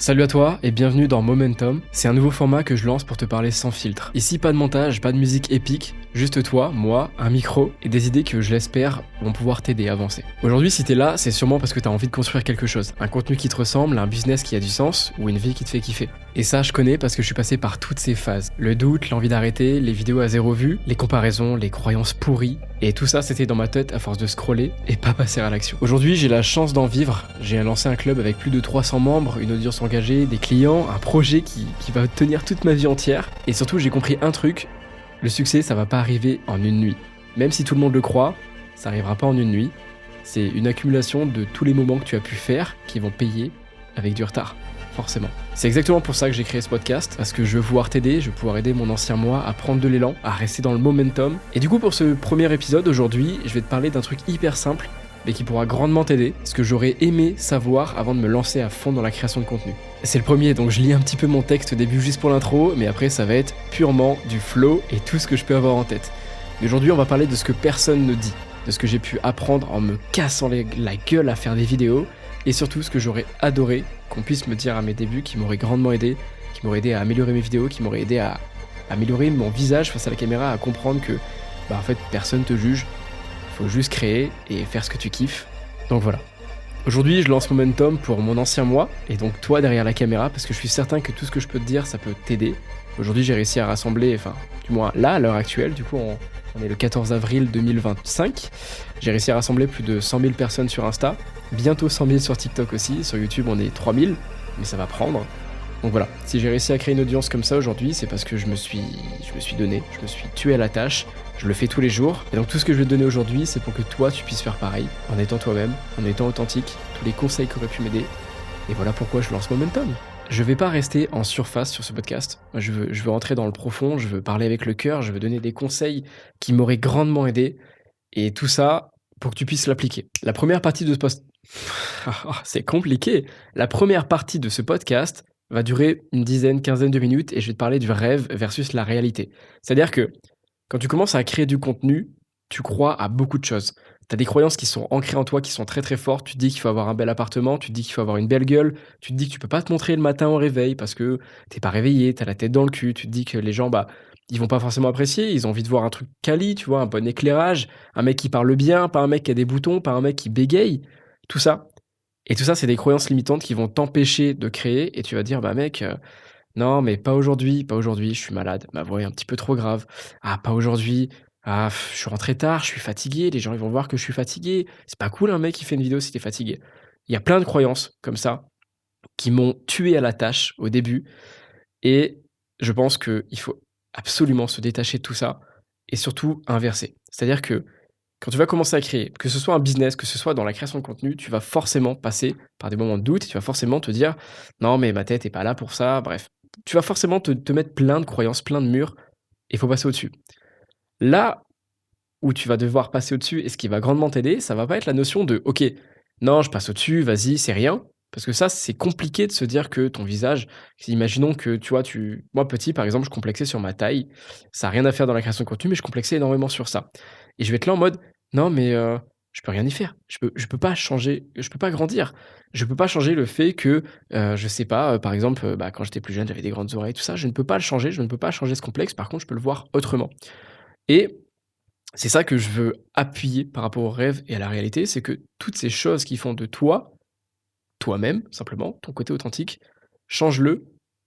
Salut à toi et bienvenue dans Momentum, c'est un nouveau format que je lance pour te parler sans filtre. Ici pas de montage, pas de musique épique, juste toi, moi, un micro et des idées que je l'espère vont pouvoir t'aider à avancer. Aujourd'hui si t'es là, c'est sûrement parce que t'as envie de construire quelque chose, un contenu qui te ressemble, un business qui a du sens ou une vie qui te fait kiffer. Et ça je connais parce que je suis passé par toutes ces phases. Le doute, l'envie d'arrêter, les vidéos à zéro vue, les comparaisons, les croyances pourries, et tout ça c'était dans ma tête à force de scroller et pas passer à l'action. Aujourd'hui j'ai la chance d'en vivre, j'ai lancé un club avec plus de 300 membres, une audience engagée, des clients, un projet qui va tenir toute ma vie entière, et surtout j'ai compris un truc, le succès ça va pas arriver en une nuit. Même si tout le monde le croit, ça arrivera pas en une nuit, c'est une accumulation de tous les moments que tu as pu faire qui vont payer avec du retard. Forcément. C'est exactement pour ça que j'ai créé ce podcast, parce que je veux pouvoir t'aider, je veux pouvoir aider mon ancien moi à prendre de l'élan, à rester dans le momentum. Et du coup pour ce premier épisode aujourd'hui, je vais te parler d'un truc hyper simple, mais qui pourra grandement t'aider, ce que j'aurais aimé savoir avant de me lancer à fond dans la création de contenu. C'est le premier, donc je lis un petit peu mon texte au début juste pour l'intro, mais après ça va être purement du flow et tout ce que je peux avoir en tête. Mais aujourd'hui on va parler de ce que personne ne dit, de ce que j'ai pu apprendre en me cassant la gueule à faire des vidéos, et surtout ce que j'aurais adoré qu'on puisse me dire à mes débuts, qui m'aurait grandement aidé, qui m'aurait aidé à améliorer mes vidéos, qui m'aurait aidé à améliorer mon visage face à la caméra, à comprendre que en fait personne te juge, faut juste créer et faire ce que tu kiffes. Donc voilà. Aujourd'hui je lance Momentum pour mon ancien moi, et donc toi derrière la caméra, parce que je suis certain que tout ce que je peux te dire ça peut t'aider. Aujourd'hui j'ai réussi à rassembler, enfin du moins là à l'heure actuelle, du coup on est le 14 avril 2025, j'ai réussi à rassembler plus de 100 000 personnes sur Insta, bientôt 100 000 sur TikTok aussi, sur YouTube on est 3 000, mais ça va prendre. Donc voilà, si j'ai réussi à créer une audience comme ça aujourd'hui, c'est parce que je me suis donné, je me suis tué à la tâche, je le fais tous les jours. Et donc tout ce que je vais te donner aujourd'hui, c'est pour que toi tu puisses faire pareil, en étant toi-même, en étant authentique, tous les conseils qui auraient pu m'aider. Et voilà pourquoi je lance Momentum. Je vais pas rester en surface sur ce podcast, je veux rentrer dans le profond, je veux parler avec le cœur, je veux donner des conseils qui m'auraient grandement aidé. Et tout ça pour que tu puisses l'appliquer. La première partie de ce post... c'est compliqué. La première partie de ce podcast va durer une dizaine, quinzaine de minutes et je vais te parler du rêve versus la réalité. C'est-à-dire que quand tu commences à créer du contenu, tu crois à beaucoup de choses. Tu as des croyances qui sont ancrées en toi, qui sont très très fortes. Tu te dis qu'il faut avoir un bel appartement, tu te dis qu'il faut avoir une belle gueule, tu te dis que tu peux pas te montrer le matin au réveil parce que t'es pas réveillé, t'as la tête dans le cul, tu te dis que les gens, ils vont pas forcément apprécier, ils ont envie de voir un truc quali, tu vois, un bon éclairage, un mec qui parle bien, pas un mec qui a des boutons, pas un mec qui bégaye, tout ça. Et tout ça, c'est des croyances limitantes qui vont t'empêcher de créer et tu vas dire, mec, non, mais pas aujourd'hui, pas aujourd'hui, je suis malade, ma voix est un petit peu trop grave. Ah, pas aujourd'hui, je suis rentré tard, je suis fatigué, les gens ils vont voir que je suis fatigué. C'est pas cool un mec qui fait une vidéo si t'es fatigué. Il y a plein de croyances comme ça qui m'ont tué à la tâche au début et je pense qu'il faut absolument se détacher de tout ça et surtout inverser. C'est-à-dire que quand tu vas commencer à créer, que ce soit un business, que ce soit dans la création de contenu, tu vas forcément passer par des moments de doute et tu vas forcément te dire: «Non, mais ma tête est pas là pour ça», bref. Tu vas forcément te mettre plein de croyances, plein de murs et il faut passer au-dessus. Là où tu vas devoir passer au-dessus et ce qui va grandement t'aider, ça va pas être la notion de: «OK, non, je passe au-dessus, vas-y, c'est rien». Parce que ça, c'est compliqué de se dire que ton visage, imaginons que, tu vois, moi petit, par exemple, je complexais sur ma taille. Ça a rien à faire dans la création de contenu, mais je complexais énormément sur ça. Et je vais être là en mode: «Non, mais je peux rien y faire. Je peux pas changer, je peux pas grandir. Je peux pas changer le fait que, je sais pas, par exemple, quand j'étais plus jeune, j'avais des grandes oreilles, tout ça. Je ne peux pas le changer, je ne peux pas changer ce complexe. Par contre, je peux le voir autrement». Et c'est ça que je veux appuyer par rapport au rêve et à la réalité, c'est que toutes ces choses qui font de toi, toi-même, simplement, ton côté authentique, change-le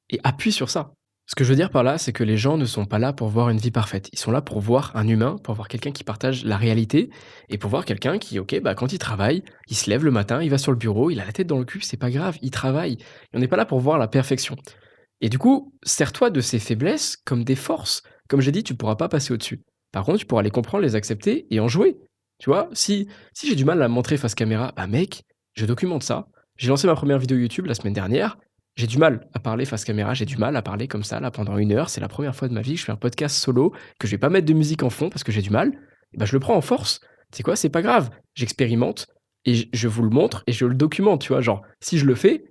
et appuie sur ça. Ce que je veux dire par là, c'est que les gens ne sont pas là pour voir une vie parfaite. Ils sont là pour voir un humain, pour voir quelqu'un qui partage la réalité et pour voir quelqu'un qui, OK, quand il travaille, il se lève le matin, il va sur le bureau, il a la tête dans le cul, c'est pas grave, il travaille. Et on n'est pas là pour voir la perfection. Et du coup, sers-toi de ces faiblesses comme des forces. Comme j'ai dit, tu pourras pas passer au-dessus. Par contre, tu pourras les comprendre, les accepter et en jouer. Tu vois, si j'ai du mal à me montrer face caméra, mec, je documente ça. J'ai lancé ma première vidéo YouTube la semaine dernière. J'ai du mal à parler face caméra, j'ai du mal à parler comme ça là pendant 1 heure. C'est la première fois de ma vie que je fais un podcast solo, que je vais pas mettre de musique en fond parce que j'ai du mal. Et je le prends en force. Tu sais quoi, c'est pas grave. J'expérimente et je vous le montre et je le documente, tu vois. Genre, si je le fais,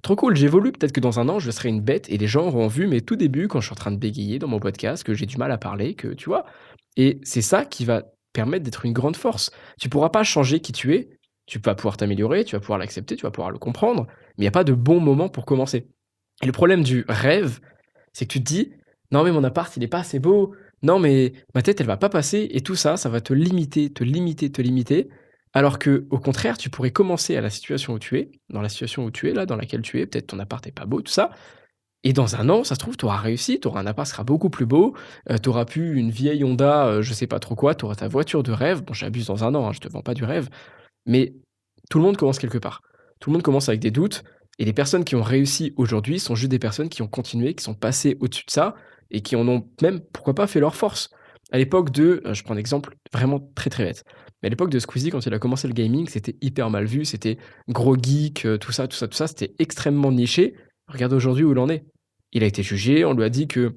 trop cool, j'évolue. Peut-être que dans un an, je serai une bête et les gens auront vu mes tout débuts quand je suis en train de bégayer dans mon podcast, que j'ai du mal à parler, que tu vois. Et c'est ça qui va permettre d'être une grande force. Tu pourras pas changer qui tu es, Tu vas pouvoir t'améliorer, tu vas pouvoir l'accepter, tu vas pouvoir le comprendre, mais il y a pas de bon moment pour commencer. Et le problème du rêve, c'est que tu te dis: «Non mais mon appart il est pas assez beau, non mais ma tête elle va pas passer» et tout ça, ça va te limiter, te limiter, te limiter. Alors que au contraire, tu pourrais commencer à la situation où tu es, dans la situation où tu es là, dans laquelle tu es, peut-être ton appart est pas beau, tout ça, et dans un an, ça se trouve, tu auras réussi, tu auras un appart qui sera beaucoup plus beau, tu auras plus une vieille Honda, je sais pas trop quoi, tu auras ta voiture de rêve. Bon, j'abuse dans un an, hein, je te vends pas du rêve, mais tout le monde commence quelque part. Tout le monde commence avec des doutes et les personnes qui ont réussi aujourd'hui sont juste des personnes qui ont continué, qui sont passées au-dessus de ça et qui en ont même, pourquoi pas, fait leur force. À l'époque de, je prends un exemple vraiment très, très bête, mais à l'époque de Squeezie, quand il a commencé le gaming, c'était hyper mal vu, c'était gros geek, tout ça, tout ça, tout ça, c'était extrêmement niché. Regarde aujourd'hui où il en est. Il a été jugé, on lui a dit que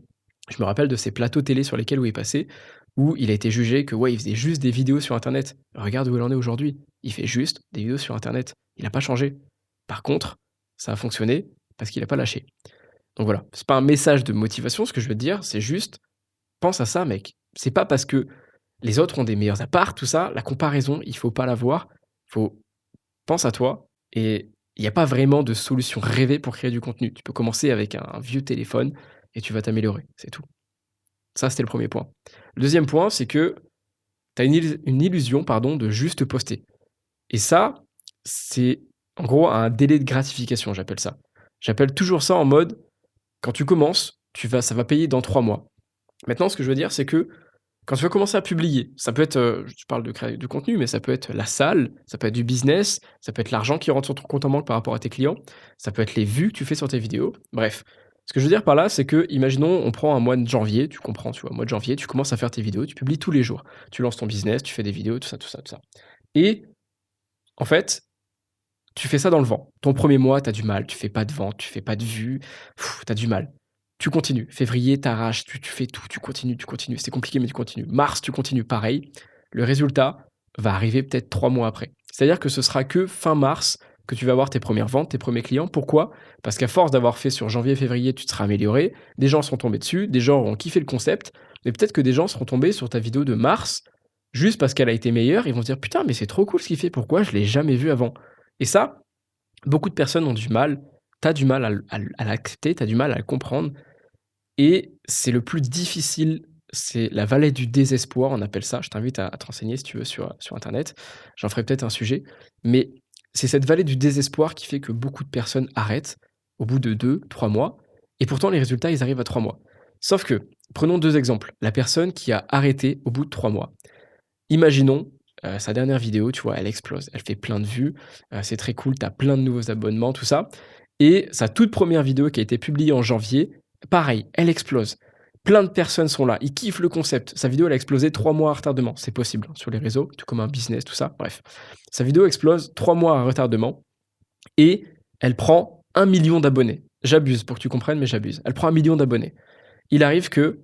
je me rappelle de ces plateaux télé sur lesquels où il est passé, où il a été jugé que, ouais, il faisait juste des vidéos sur internet. Regarde où il en est aujourd'hui. Il fait juste des vidéos sur internet. Il a pas changé. Par contre, ça a fonctionné parce qu'il a pas lâché. Donc voilà, c'est pas un message de motivation ce que je veux te dire, c'est juste pense à ça mec. C'est pas parce que les autres ont des meilleurs apparts, tout ça, la comparaison, il faut pas l'avoir. Faut pense à toi et il y a pas vraiment de solution rêvée pour créer du contenu. Tu peux commencer avec un vieux téléphone et tu vas t'améliorer, c'est tout. Ça, c'était le premier point. Le 2e point, c'est que tu as une illusion, pardon, de juste poster. Et ça, c'est en gros un délai de gratification, j'appelle ça. J'appelle toujours ça en mode, quand tu commences, ça va payer dans 3 mois. Maintenant, ce que je veux dire, c'est que quand tu vas commencer à publier, ça peut être, je parle de créer du contenu, mais ça peut être la salle, ça peut être du business, ça peut être l'argent qui rentre sur ton compte en banque par rapport à tes clients, ça peut être les vues que tu fais sur tes vidéos. Bref, ce que je veux dire par là, c'est que, imaginons, on prend un mois de janvier, tu comprends, tu vois? Mois de janvier, tu commences à faire tes vidéos, tu publies tous les jours. Tu lances ton business, tu fais des vidéos, tout ça, tout ça, tout ça. Et en fait, tu fais ça dans le vent. Ton premier mois, tu as du mal, tu fais pas de ventes, tu fais pas de vues, tu as du mal. Tu continues. Février, tu arraches, tu fais tout, tu continues, tu continues. C'est compliqué, mais tu continues. Mars, tu continues, pareil. Le résultat va arriver peut-être 3 mois après. C'est-à-dire que ce sera que fin mars que tu vas avoir tes premières ventes, tes premiers clients. Pourquoi? Parce qu'à force d'avoir fait sur janvier, février, tu te seras amélioré. Des gens seront tombés dessus, des gens auront kiffé le concept, mais peut-être que des gens seront tombés sur ta vidéo de mars juste parce qu'elle a été meilleure. Ils vont se dire putain, mais c'est trop cool ce qu'il fait. Pourquoi je l'ai jamais vu avant? Et ça, beaucoup de personnes ont du mal. Tu as du mal à l'accepter, tu as du mal à le comprendre. Et c'est le plus difficile, c'est la vallée du désespoir, on appelle ça. Je t'invite à te renseigner si tu veux sur internet. J'en ferai peut-être un sujet. Mais c'est cette vallée du désespoir qui fait que beaucoup de personnes arrêtent au bout de 2, 3 mois. Et pourtant, les résultats, ils arrivent à 3 mois. Sauf que, prenons 2 exemples. La personne qui a arrêté au bout de 3 mois. Imaginons, sa dernière vidéo, tu vois, elle explose. Elle fait plein de vues, c'est très cool, tu as plein de nouveaux abonnements, tout ça. Et sa toute première vidéo qui a été publiée en janvier, pareil, elle explose. Plein de personnes sont là, ils kiffent le concept. Sa vidéo, elle a explosé 3 mois à retardement. C'est possible, hein, sur les réseaux, tout comme un business, tout ça, bref. Sa vidéo explose 3 mois à retardement et elle prend 1 million d'abonnés. J'abuse pour que tu comprennes, mais j'abuse. Elle prend 1 million d'abonnés. Il arrive que,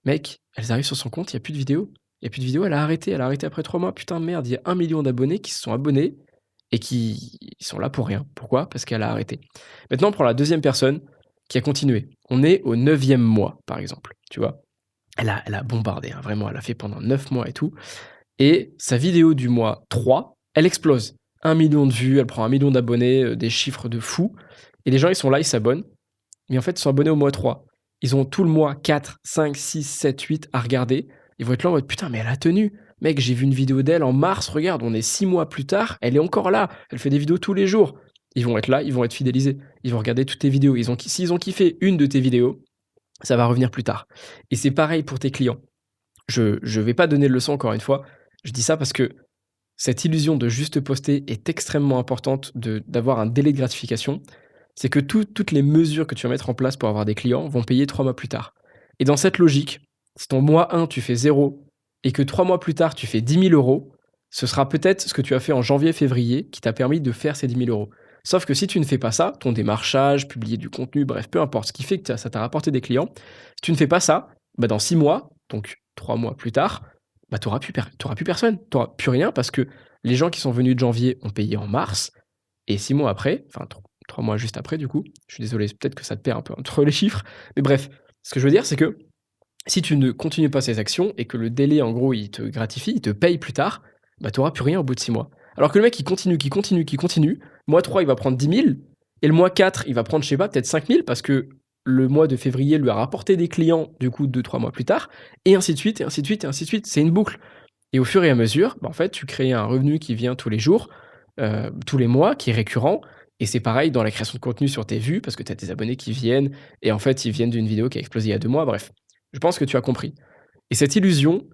mec, elles arrivent sur son compte, il y a plus de vidéos. Il y a plus de vidéos, elle a arrêté après 3 mois. Putain, merde, il y a 1 million d'abonnés qui se sont abonnés et qui sont là pour rien. Pourquoi? Parce qu'elle a arrêté. Maintenant, on prend la 2e personne qui a continué. On est au 9e mois, par exemple, tu vois? Elle a bombardé, hein, vraiment, elle a fait pendant 9 mois et tout et sa vidéo du mois 3, elle explose. 1 million de vues, elle prend 1 million d'abonnés, des chiffres de fou et les gens, ils sont là, ils s'abonnent, mais en fait, ils sont abonnés au mois 3. Ils ont tout le mois 4, 5, 6, 7, 8 à regarder. Ils vont être là en mode putain, mais elle a tenu. Mec, j'ai vu une vidéo d'elle en mars, regarde, on est 6 mois plus tard, elle est encore là. Elle fait des vidéos tous les jours. Ils vont être là, ils vont être fidélisés. Ils vont regarder toutes tes vidéos. S'ils ont kiffé une de tes vidéos, ça va revenir plus tard. Et c'est pareil pour tes clients. Je vais pas donner de leçon encore une fois. Je dis ça parce que cette illusion de juste poster est extrêmement importante d'avoir un délai de gratification. C'est que toutes les mesures que tu vas mettre en place pour avoir des clients vont payer 3 mois plus tard. Et dans cette logique, si ton mois 1, tu fais 0 et que 3 mois plus tard, tu fais 10 000 €, ce sera peut-être ce que tu as fait en janvier-février qui t'a permis de faire ces 10 000 €. Sauf que si tu ne fais pas ça, ton démarchage, publier du contenu, bref, peu importe, ce qui fait que ça t'a rapporté des clients, si tu ne fais pas ça, bah dans 6 mois, donc 3 mois plus tard, bah tu n'auras plus personne, tu n'auras plus rien parce que les gens qui sont venus de janvier ont payé en mars et 6 mois après, enfin 3 mois juste après du coup, je suis désolé, peut-être que ça te perd un peu entre les chiffres, mais bref, ce que je veux dire, c'est que si tu ne continues pas ces actions et que le délai, en gros, il te gratifie, il te paye plus tard, bah, tu auras plus rien au bout de 6 mois. Alors que le mec, il continue, qui continue, qui continue. Mois 3, il va prendre 10 000. Et le mois 4, il va prendre, je sais pas, peut-être 5 000 parce que le mois de février lui a rapporté des clients, du coup, 2-3 mois plus tard. Et ainsi de suite, et ainsi de suite, et ainsi de suite. C'est une boucle. Et au fur et à mesure, bah, en fait, tu crées un revenu qui vient tous les jours, tous les mois, qui est récurrent. Et c'est pareil dans la création de contenu sur tes vues, parce que tu as des abonnés qui viennent, et en fait, ils viennent d'une vidéo qui a explosé il y a 2 mois. Bref, je pense que tu as compris. Et cette illusion,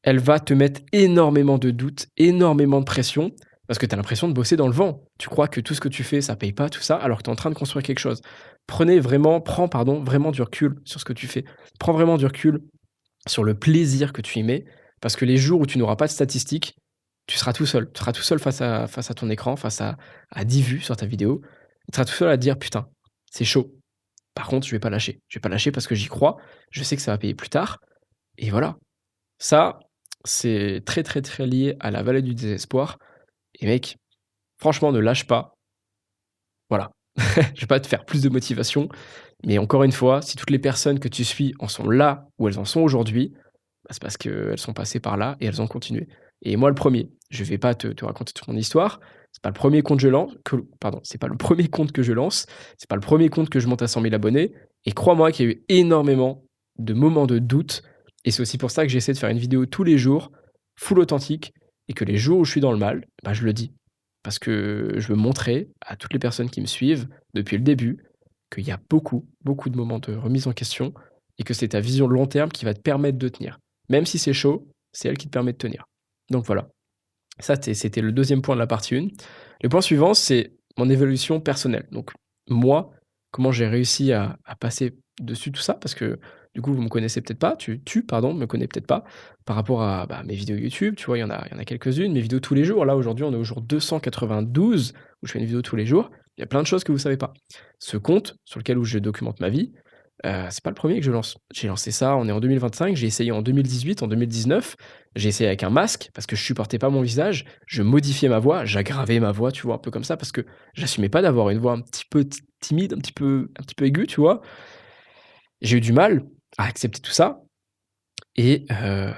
elle va te mettre énormément de doutes, énormément de pression, parce que tu as l'impression de bosser dans le vent. Tu crois que tout ce que tu fais, ça paye pas, tout ça, alors que tu es en train de construire quelque chose. Prends vraiment du recul sur ce que tu fais. Prends vraiment du recul sur le plaisir que tu y mets, parce que les jours où tu n'auras pas de statistiques, tu seras tout seul. Tu seras tout seul face à ton écran, face à 10 vues sur ta vidéo. Tu seras tout seul à te dire: «Putain, c'est chaud. Par contre, je vais pas lâcher. Je vais pas lâcher parce que j'y crois. Je sais que ça va payer plus tard» et voilà. Ça, c'est très, très, très lié à la vallée du désespoir et mec, franchement, ne lâche pas. Voilà. Je vais pas te faire plus de motivation, mais encore une fois, si toutes les personnes que tu suis en sont là où elles en sont aujourd'hui, bah, c'est parce qu'elles sont passées par là et elles ont continué. Et moi le premier, je vais pas te raconter toute mon histoire, c'est pas le premier compte je lance que pardon, c'est pas le premier compte que je lance, c'est pas le premier compte que je monte à 100 000 abonnés et crois-moi qu'il y a eu énormément de moments de doute et c'est aussi pour ça que j'essaie de faire une vidéo tous les jours, full authentique et que les jours où je suis dans le mal, bah, je le dis. Parce que je veux montrer à toutes les personnes qui me suivent depuis le début qu'il y a beaucoup, beaucoup de moments de remise en question et que c'est ta vision long terme qui va te permettre de tenir. Même si c'est chaud, c'est elle qui te permet de tenir. Donc voilà, ça c'était le deuxième point de la partie 1. Le point suivant, c'est mon évolution personnelle. Donc moi, comment j'ai réussi à passer dessus tout ça, parce que du coup, vous me connaissez peut-être pas, pardon, me connais peut-être pas, par rapport à bah, mes vidéos YouTube, tu vois, il y en a quelques-unes, mes vidéos tous les jours. Là, aujourd'hui, on est au jour 292, où je fais une vidéo tous les jours. Il y a plein de choses que vous savez pas. Ce compte, sur lequel où je documente ma vie, c'est pas le premier que je lance. J'ai lancé ça, on est en 2025, j'ai essayé en 2018, en 2019. J'ai essayé avec un masque parce que je supportais pas mon visage. Je modifiais ma voix, j'aggravais ma voix, tu vois? Un peu comme ça parce que j'assumais pas d'avoir une voix un petit peu timide, un petit peu aiguë, tu vois? J'ai eu du mal à accepter tout ça et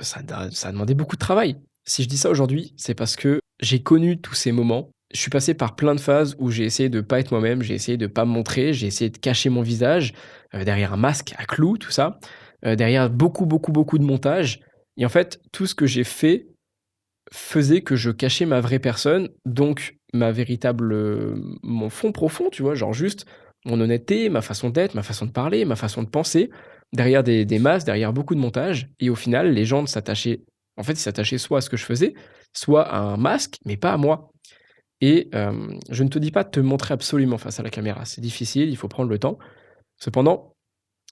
ça a demandé beaucoup de travail. Si je dis ça aujourd'hui, c'est parce que j'ai connu tous ces moments. Je suis passé par plein de phases où j'ai essayé de pas être moi-même, j'ai essayé de pas me montrer, j'ai essayé de cacher mon visage, derrière un masque à clous, tout ça, derrière beaucoup, beaucoup, beaucoup de montage et en fait, tout ce que j'ai fait faisait que je cachais ma vraie personne, donc ma véritable, mon fond profond, tu vois? Genre juste mon honnêteté, ma façon d'être, ma façon de parler, ma façon de penser, derrière des masques, derrière beaucoup de montage et au final, les gens s'attachaient en fait, ils s'attachaient soit à ce que je faisais, soit à un masque, mais pas à moi et je ne te dis pas de te montrer absolument face à la caméra. C'est difficile, il faut prendre le temps. Cependant,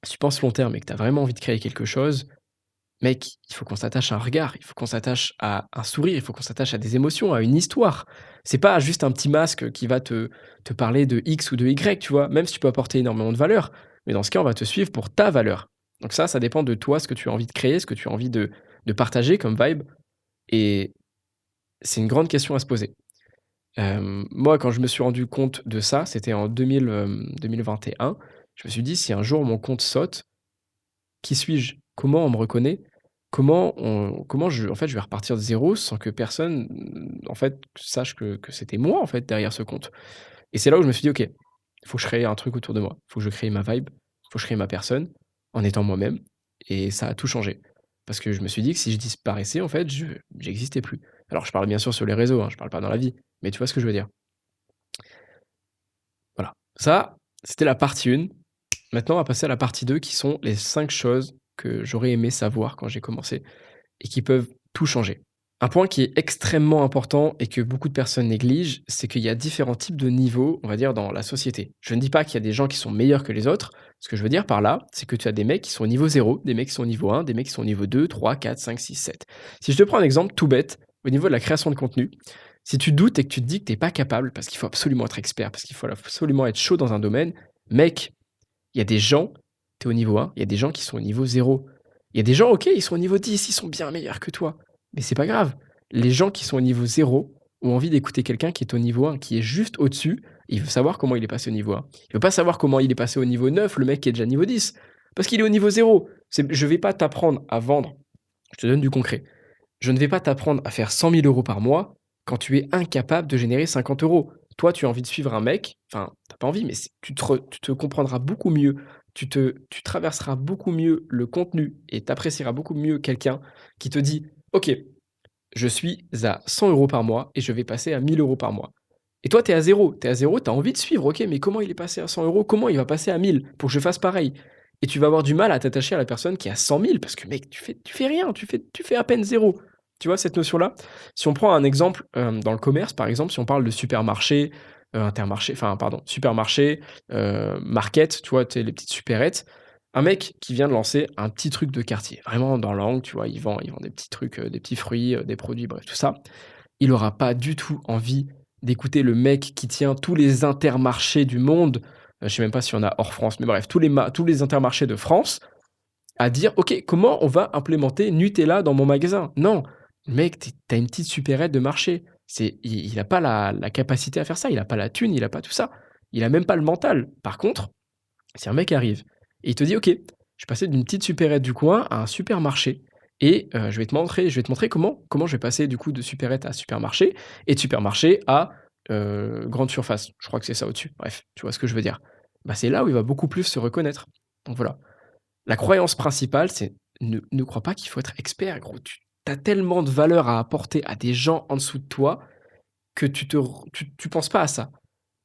si tu penses long terme et que tu as vraiment envie de créer quelque chose, mec, il faut qu'on s'attache à un regard, il faut qu'on s'attache à un sourire, il faut qu'on s'attache à des émotions, à une histoire. C'est pas juste un petit masque qui va te parler de X ou de Y, tu vois? Même si tu peux apporter énormément de valeur, mais dans ce cas, on va te suivre pour ta valeur. Donc ça dépend de toi, ce que tu as envie de créer, ce que tu as envie de partager comme vibe et c'est une grande question à se poser. Moi, quand je me suis rendu compte de ça, c'était en 2021. Je me suis dit: «Si un jour mon compte saute, qui suis-je? Comment on me reconnaît? Comment je vais repartir de zéro sans que personne, en fait, sache que c'était moi, en fait, derrière ce compte?» Et c'est là où je me suis dit: «OK, il faut que je crée un truc autour de moi. Il faut que je crée ma vibe, il faut que je crée ma personne en étant moi-même» et ça a tout changé. Parce que je me suis dit que si je disparaissais, en fait, je j'existais plus. Alors je parle bien sûr sur les réseaux, hein, je parle pas dans la vie, mais tu vois ce que je veux dire? Voilà. Ça, c'était la partie 1. Maintenant, on va passer à la partie 2 qui sont les 5 choses que j'aurais aimé savoir quand j'ai commencé et qui peuvent tout changer. Un point qui est extrêmement important et que beaucoup de personnes négligent, c'est qu'il y a différents types de niveaux, on va dire, dans la société. Je ne dis pas qu'il y a des gens qui sont meilleurs que les autres. Ce que je veux dire par là, c'est que tu as des mecs qui sont au niveau 0, des mecs qui sont au niveau 1, des mecs qui sont au niveau 2, 3, 4, 5, 6, 7. Si je te prends un exemple tout bête, au niveau de la création de contenu, si tu doutes et que tu te dis que tu n'es pas capable, parce qu'il faut absolument être expert, parce qu'il faut absolument être chaud dans un domaine, mec, il y a des gens, tu es au niveau 1, il y a des gens qui sont au niveau 0. Il y a des gens, OK, ils sont au niveau 10, ils sont bien meilleurs que toi. Mais c'est pas grave. Les gens qui sont au niveau 0 ont envie d'écouter quelqu'un qui est au niveau 1, qui est juste au-dessus, et il veut savoir comment il est passé au niveau 1. Il veut pas savoir comment il est passé au niveau 9, le mec qui est déjà niveau 10, parce qu'il est au niveau 0. Je vais pas t'apprendre à vendre, je te donne du concret. Je ne vais pas t'apprendre à faire 100 000 € par mois quand tu es incapable de générer 50 euros. Toi, tu as envie de suivre un mec, enfin, t'as pas envie, mais tu te comprendras beaucoup mieux, tu traverseras beaucoup mieux le contenu et t'apprécieras beaucoup mieux quelqu'un qui te dit: «OK, je suis à 100 euros par mois et je vais passer à 1 000 euros par mois». Et toi, tu es à 0, tu as envie de suivre, OK, mais comment il est passé à 100 euros? Comment il va passer à 1 000 pour que je fasse pareil? Et tu vas avoir du mal à t'attacher à la personne qui est à 100 000 parce que mec, tu fais rien, tu fais à peine zéro. Tu vois cette notion-là? Si on prend un exemple, dans le commerce, par exemple, si on parle de supermarché, Intermarché, enfin pardon, supermarché, market, tu vois? Tu sais, les petites supérettes. Un mec qui vient de lancer un petit truc de quartier, vraiment dans l'angle, tu vois? Il vend des petits trucs, des petits fruits, des produits, bref, tout ça. Il aura pas du tout envie d'écouter le mec qui tient tous les Intermarchés du monde, je sais même pas s'il y en a hors France, mais bref, tous les Intermarchés de France, à dire: «OK, comment on va implémenter Nutella dans mon magasin?» Non, mec, tu une petite supérette de marché. Il a pas la capacité à faire ça, il a pas la thune, il a pas tout ça. Il a même pas le mental. Par contre, si un mec arrive et il te dit: «OK, je suis passé d'une petite supérette du coin à un supermarché et je vais te montrer comment je vais passer du coup de supérette à supermarché et de supermarché à, grande surface». Je crois que c'est ça au-dessus. Bref, tu vois ce que je veux dire? Bah, c'est là où il va beaucoup plus se reconnaître. Donc voilà. La croyance principale, c'est ne crois pas qu'il faut être expert gros. Tu as tellement de valeur à apporter à des gens en dessous de toi que tu penses pas à ça.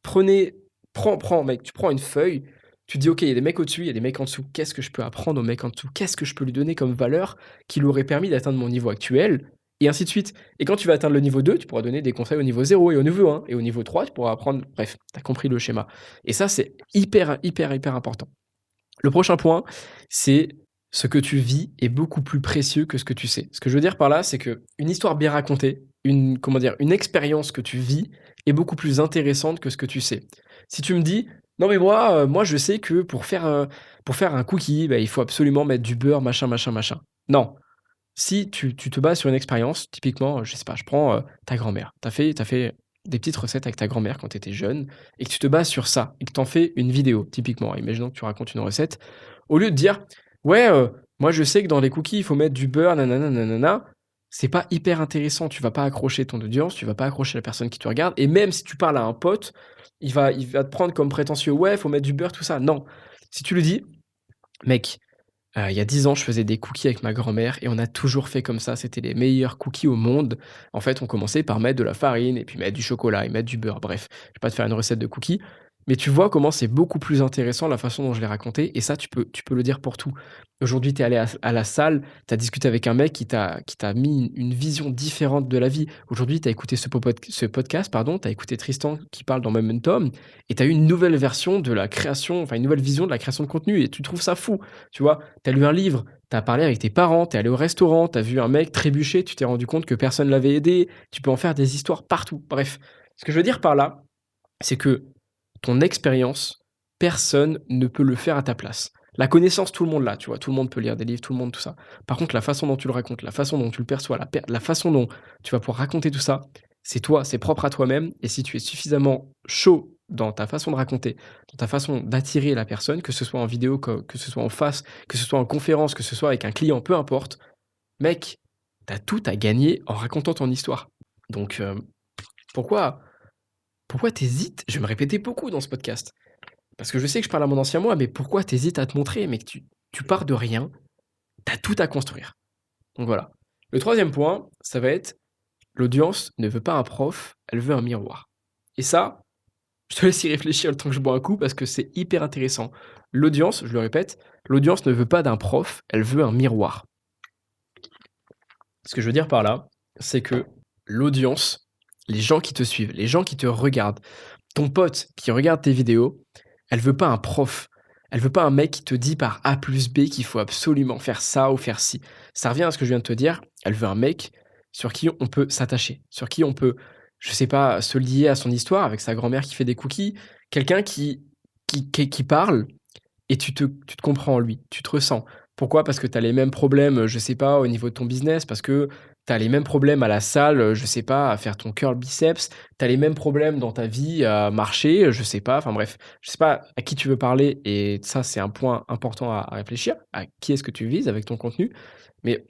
Prenez prends mec, tu prends une feuille, tu dis: «OK, il y a des mecs au-dessus, il y a des mecs en dessous. Qu'est-ce que je peux apprendre au mec en dessous? Qu'est-ce que je peux lui donner comme valeur qui lui aurait permis d'atteindre mon niveau actuel?» Et ainsi de suite. Et quand tu vas atteindre le niveau 2, tu pourras donner des conseils au niveau 0 et au niveau 1 et au niveau 3, tu pourras apprendre bref, tu as compris le schéma. Et ça, c'est hyper important. Le prochain point, c'est ce que tu vis est beaucoup plus précieux que ce que tu sais. Ce que je veux dire par là, c'est qu'une histoire bien racontée, comment dire? Une expérience que tu vis est beaucoup plus intéressante que ce que tu sais. Si tu me dis: «Non mais moi je sais que pour faire un cookie, bah, il faut absolument mettre du beurre, machin, machin, machin». Non, si tu te bases sur une expérience, typiquement, je sais pas, je prends, ta grand-mère. Tu as fait des petites recettes avec ta grand-mère quand tu étais jeune et que tu te bases sur ça et que tu en fais une vidéo, typiquement. Imaginons que tu racontes une recette. Au lieu de dire: «Ouais, moi je sais que dans les cookies, il faut mettre du beurre, nanana, nanana», c'est pas hyper intéressant. Tu vas pas accrocher ton audience, tu vas pas accrocher la personne qui te regarde et même si tu parles à un pote, il va te prendre comme prétentieux: «Ouais, il faut mettre du beurre», tout ça. Non. Si tu lui dis: «Mec, il y a 10 ans, je faisais des cookies avec ma grand-mère et on a toujours fait comme ça, c'était les meilleurs cookies au monde. En fait, on commençait par mettre de la farine et puis mettre du chocolat et mettre du beurre, bref. Je vais pas te faire une recette de cookies, mais tu vois comment c'est beaucoup plus intéressant la façon dont je l'ai raconté et ça, tu peux le dire pour tout. Aujourd'hui, tu es allé à la salle, tu as discuté avec un mec qui t'a mis une vision différente de la vie. Aujourd'hui, tu as écouté ce podcast, pardon, tu as écouté Tristan qui parle dans Momentum et tu as eu une nouvelle version de la création, enfin une nouvelle vision de la création de contenu et tu trouves ça fou, tu vois? Tu as lu un livre, tu as parlé avec tes parents, tu es allé au restaurant, tu as vu un mec trébucher, tu t'es rendu compte que personne l'avait aidé, tu peux en faire des histoires partout. Bref, ce que je veux dire par là, c'est que ton expérience, personne ne peut le faire à ta place. La connaissance, tout le monde l'a, tu vois? Tout le monde peut lire des livres, tout le monde tout ça. Par contre, la façon dont tu le racontes, la façon dont tu le perçois, la façon dont tu vas pouvoir raconter tout ça, c'est toi, c'est propre à toi-même et si tu es suffisamment chaud dans ta façon de raconter, dans ta façon d'attirer la personne, que ce soit en vidéo, que ce soit en face, que ce soit en conférence, que ce soit avec un client, peu importe, mec, tu as tout à gagner en racontant ton histoire. Donc, pourquoi pourquoi tu je vais me répéter beaucoup dans ce podcast. Parce que je sais que je parle à mon ancien moi, mais pourquoi tu à te montrer? Mec, tu pars de rien, tu as tout à construire. Donc voilà. Le troisième point, ça va être l'audience ne veut pas un prof, elle veut un miroir. Et ça, je te laisse y réfléchir le temps que je bois un coup parce que c'est hyper intéressant. L'audience, je le répète, l'audience ne veut pas d'un prof, elle veut un miroir. Ce que je veux dire par là, c'est que l'audience, les gens qui te suivent, les gens qui te regardent, ton pote qui regarde tes vidéos, elle veut pas un prof. Elle veut pas un mec qui te dit par A plus B qu'il faut absolument faire ça ou faire ci. Ça revient à ce que je viens de te dire. Elle veut un mec sur qui on peut s'attacher, sur qui on peut, je sais pas, se lier à son histoire avec sa grand-mère qui fait des cookies, quelqu'un qui parle et tu te comprends en lui, tu te ressens. Pourquoi? Parce que tu as les mêmes problèmes, je sais pas, au niveau de ton business, parce que tu as les mêmes problèmes à la salle, je sais pas, à faire ton curl biceps, tu as les mêmes problèmes dans ta vie à marcher, je sais pas, enfin bref, je sais pas à qui tu veux parler et ça, c'est un point important à réfléchir. À qui est-ce que tu vises avec ton contenu? Mais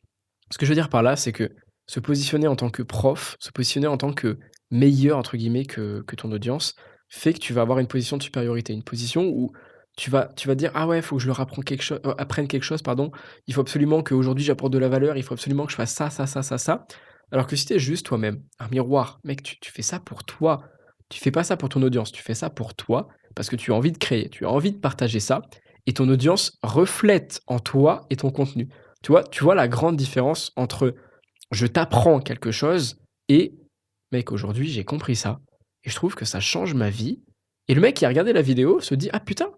ce que je veux dire par là, c'est que se positionner en tant que prof, se positionner en tant que «meilleur» entre guillemets que ton audience, fait que tu vas avoir une position de supériorité. Une position où tu vas dire: «Ah ouais, il faut que je leur apprenne quelque chose, pardon. Il faut absolument qu'aujourd'hui j'apporte de la valeur, il faut absolument que je fasse ça, ça, ça, ça, ça». Alors que si tu es juste toi-même, un miroir, mec, tu fais ça pour toi. Tu fais pas ça pour ton audience, tu fais ça pour toi, parce que tu as envie de créer, tu as envie de partager ça et ton audience reflète en toi et ton contenu. Tu vois la grande différence entre je t'apprends quelque chose et mec, aujourd'hui, j'ai compris ça et je trouve que ça change ma vie. Et le mec qui a regardé la vidéo se dit: «Ah putain,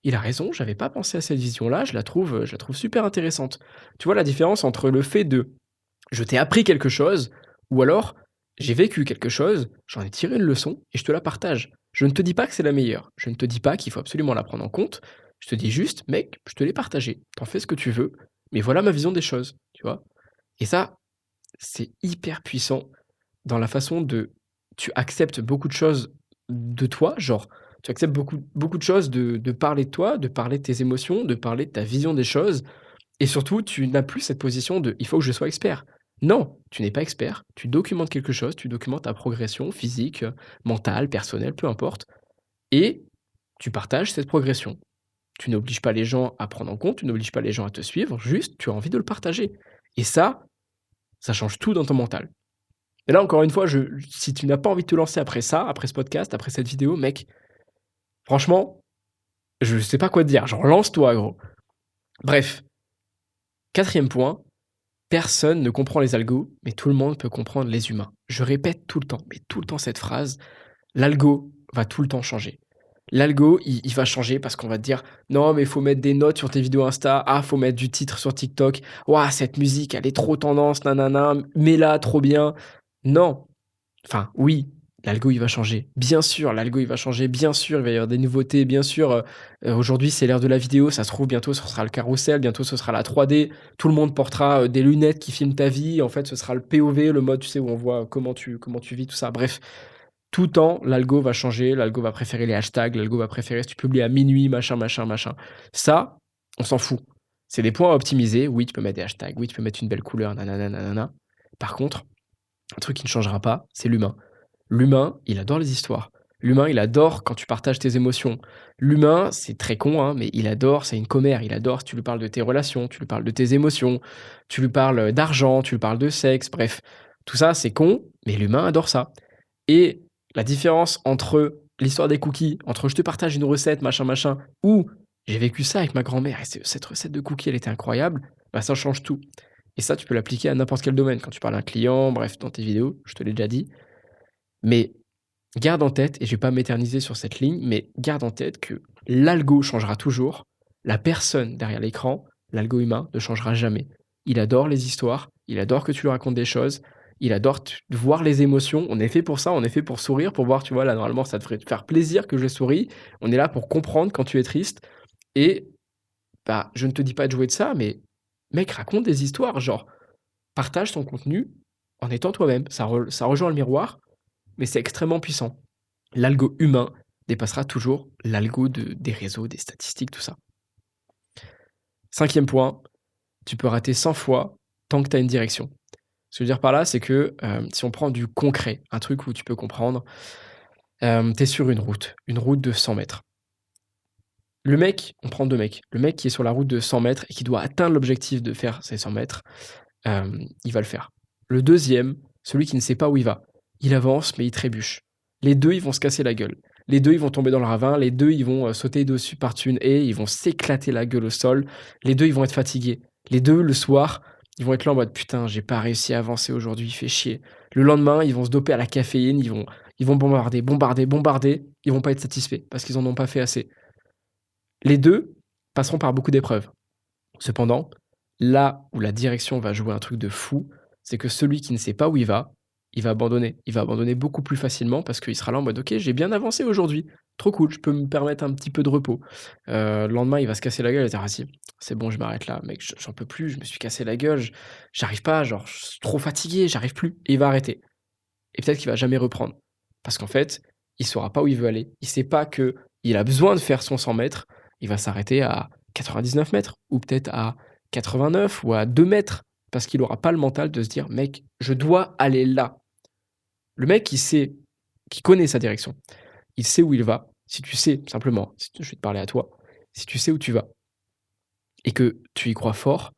il a raison, j'avais pas pensé à cette vision-là, je la trouve super intéressante». Tu vois la différence entre le fait de je t'ai appris quelque chose ou alors j'ai vécu quelque chose, j'en ai tiré une leçon et je te la partage. Je ne te dis pas que c'est la meilleure. Je ne te dis pas qu'il faut absolument la prendre en compte. Je te dis juste: «Mec, je te l'ai partagé. T'en fais ce que tu veux, mais voilà ma vision des choses», tu vois? Et ça, c'est hyper puissant dans la façon de tu acceptes beaucoup de choses de toi, genre, tu acceptes beaucoup de choses de parler de toi, de parler de tes émotions, de parler de ta vision des choses et surtout, tu n'as plus cette position de: «Il faut que je sois expert». Non, tu n'es pas expert, tu documentes quelque chose, tu documentes ta progression physique, mentale, personnelle, peu importe et tu partages cette progression. Tu n'obliges pas les gens à prendre en compte, tu n'obliges pas les gens à te suivre, juste tu as envie de le partager et ça change tout dans ton mental. Et là, encore une fois, si tu n'as pas envie de te lancer après ça, après ce podcast, après cette vidéo, mec, franchement, je sais pas quoi te dire. Genre, lance-toi, gros. Bref, quatrième point, personne ne comprend les algos, mais tout le monde peut comprendre les humains. Je répète tout le temps, mais tout le temps cette phrase, l'algo va tout le temps changer. L'algo, il va changer parce qu'on va te dire: «Non, mais il faut mettre des notes sur tes vidéos Insta. Ah, faut mettre du titre sur TikTok. Waouh, cette musique, elle est trop tendance, nanana, mets-la, trop bien». Non, enfin, oui, l'algo, il va changer. Bien sûr, l'algo, il va changer. Bien sûr, il va y avoir des nouveautés. Bien sûr, aujourd'hui, c'est l'ère de la vidéo. Ça se trouve, bientôt, ce sera le carrousel. Bientôt, ce sera la 3D. Tout le monde portera des lunettes qui filment ta vie. En fait, ce sera le POV, le mode, tu sais, où on voit comment tu vis, tout ça. Bref, tout le temps, l'algo va changer. L'algo va préférer les hashtags. L'algo va préférer si tu publies à minuit, machin, machin, machin. Ça, on s'en fout. C'est des points à optimiser. Oui, tu peux mettre des hashtags. Oui, tu peux mettre une belle couleur, nanana, nanana. Par contre, un truc qui ne changera pas, c'est l'humain. L'humain, il adore les histoires. L'humain, il adore quand tu partages tes émotions. L'humain, c'est très con, hein, mais il adore, c'est une commère, il adore si tu lui parles de tes relations, tu lui parles de tes émotions, tu lui parles d'argent, tu lui parles de sexe, bref. Tout ça, c'est con, mais l'humain adore ça. Et la différence entre l'histoire des cookies, entre je te partage une recette, machin, machin, ou j'ai vécu ça avec ma grand-mère et cette recette de cookies, elle était incroyable, bah ça change tout. Et ça, tu peux l'appliquer à n'importe quel domaine. Quand tu parles à un client, bref, dans tes vidéos, je te l'ai déjà dit. Mais garde en tête, et je vais pas m'éterniser sur cette ligne, mais garde en tête que l'algo changera toujours. La personne derrière l'écran, l'algo humain, ne changera jamais. Il adore les histoires, il adore que tu lui racontes des choses, il adore voir les émotions. On est fait pour ça, on est fait pour sourire, pour voir, tu vois, là, normalement, ça devrait te faire plaisir que je souris. On est là pour comprendre quand tu es triste. Et bah, je ne te dis pas de jouer de ça, mais mec, raconte des histoires, genre, partage ton contenu en étant toi-même. Ça rejoint le miroir, mais c'est extrêmement puissant. L'algo humain dépassera toujours l'algo des réseaux, des statistiques, tout ça. Cinquième point, tu peux rater 100 fois tant que tu as une direction. Ce que je veux dire par là, c'est que si on prend du concret, un truc où tu peux comprendre, tu es sur une route de 100 mètres. Le mec, on prend deux mecs. Le mec qui est sur la route de 100 mètres et qui doit atteindre l'objectif de faire ces 100 mètres, il va le faire. Le deuxième, celui qui ne sait pas où il avance mais il trébuche. Les deux, ils vont se casser la gueule. Les deux, ils vont tomber dans le ravin. Les deux, ils vont sauter dessus par-dessus une haie. Ils vont s'éclater la gueule au sol. Les deux, ils vont être fatigués. Les deux, le soir, ils vont être là en mode putain, j'ai pas réussi à avancer aujourd'hui, il fait chier. Le lendemain, ils vont se doper à la caféine. Ils vont bombarder, bombarder, bombarder. Ils vont pas être satisfaits parce qu'ils en ont pas fait assez. Les deux passeront par beaucoup d'épreuves. Cependant, là où la direction va jouer un truc de fou, c'est que celui qui ne sait pas où il va abandonner. Il va abandonner beaucoup plus facilement parce qu'il sera là en mode: «OK, j'ai bien avancé aujourd'hui, trop cool, je peux me permettre un petit peu de repos». Le lendemain, il va se casser la gueule, il va dire: «Ah si, c'est bon, je m'arrête là, mec, j'en peux plus, je me suis cassé la gueule, j'arrive pas, genre, je suis trop fatigué, j'arrive plus» et il va arrêter et peut-être qu'il va jamais reprendre parce qu'en fait, il saura pas où il veut aller. Il sait pas qu'il a besoin de faire son 100 mètres, il va s'arrêter à 99 mètres ou peut-être à 89 ou à 2 mètres. parce qu'il aura pas le mental de se dire: «Mec, je dois aller là». Le mec qui connaît sa direction, il sait où il va. Si tu sais simplement, si je vais te parler à toi, si tu sais où tu vas et que tu y crois fort,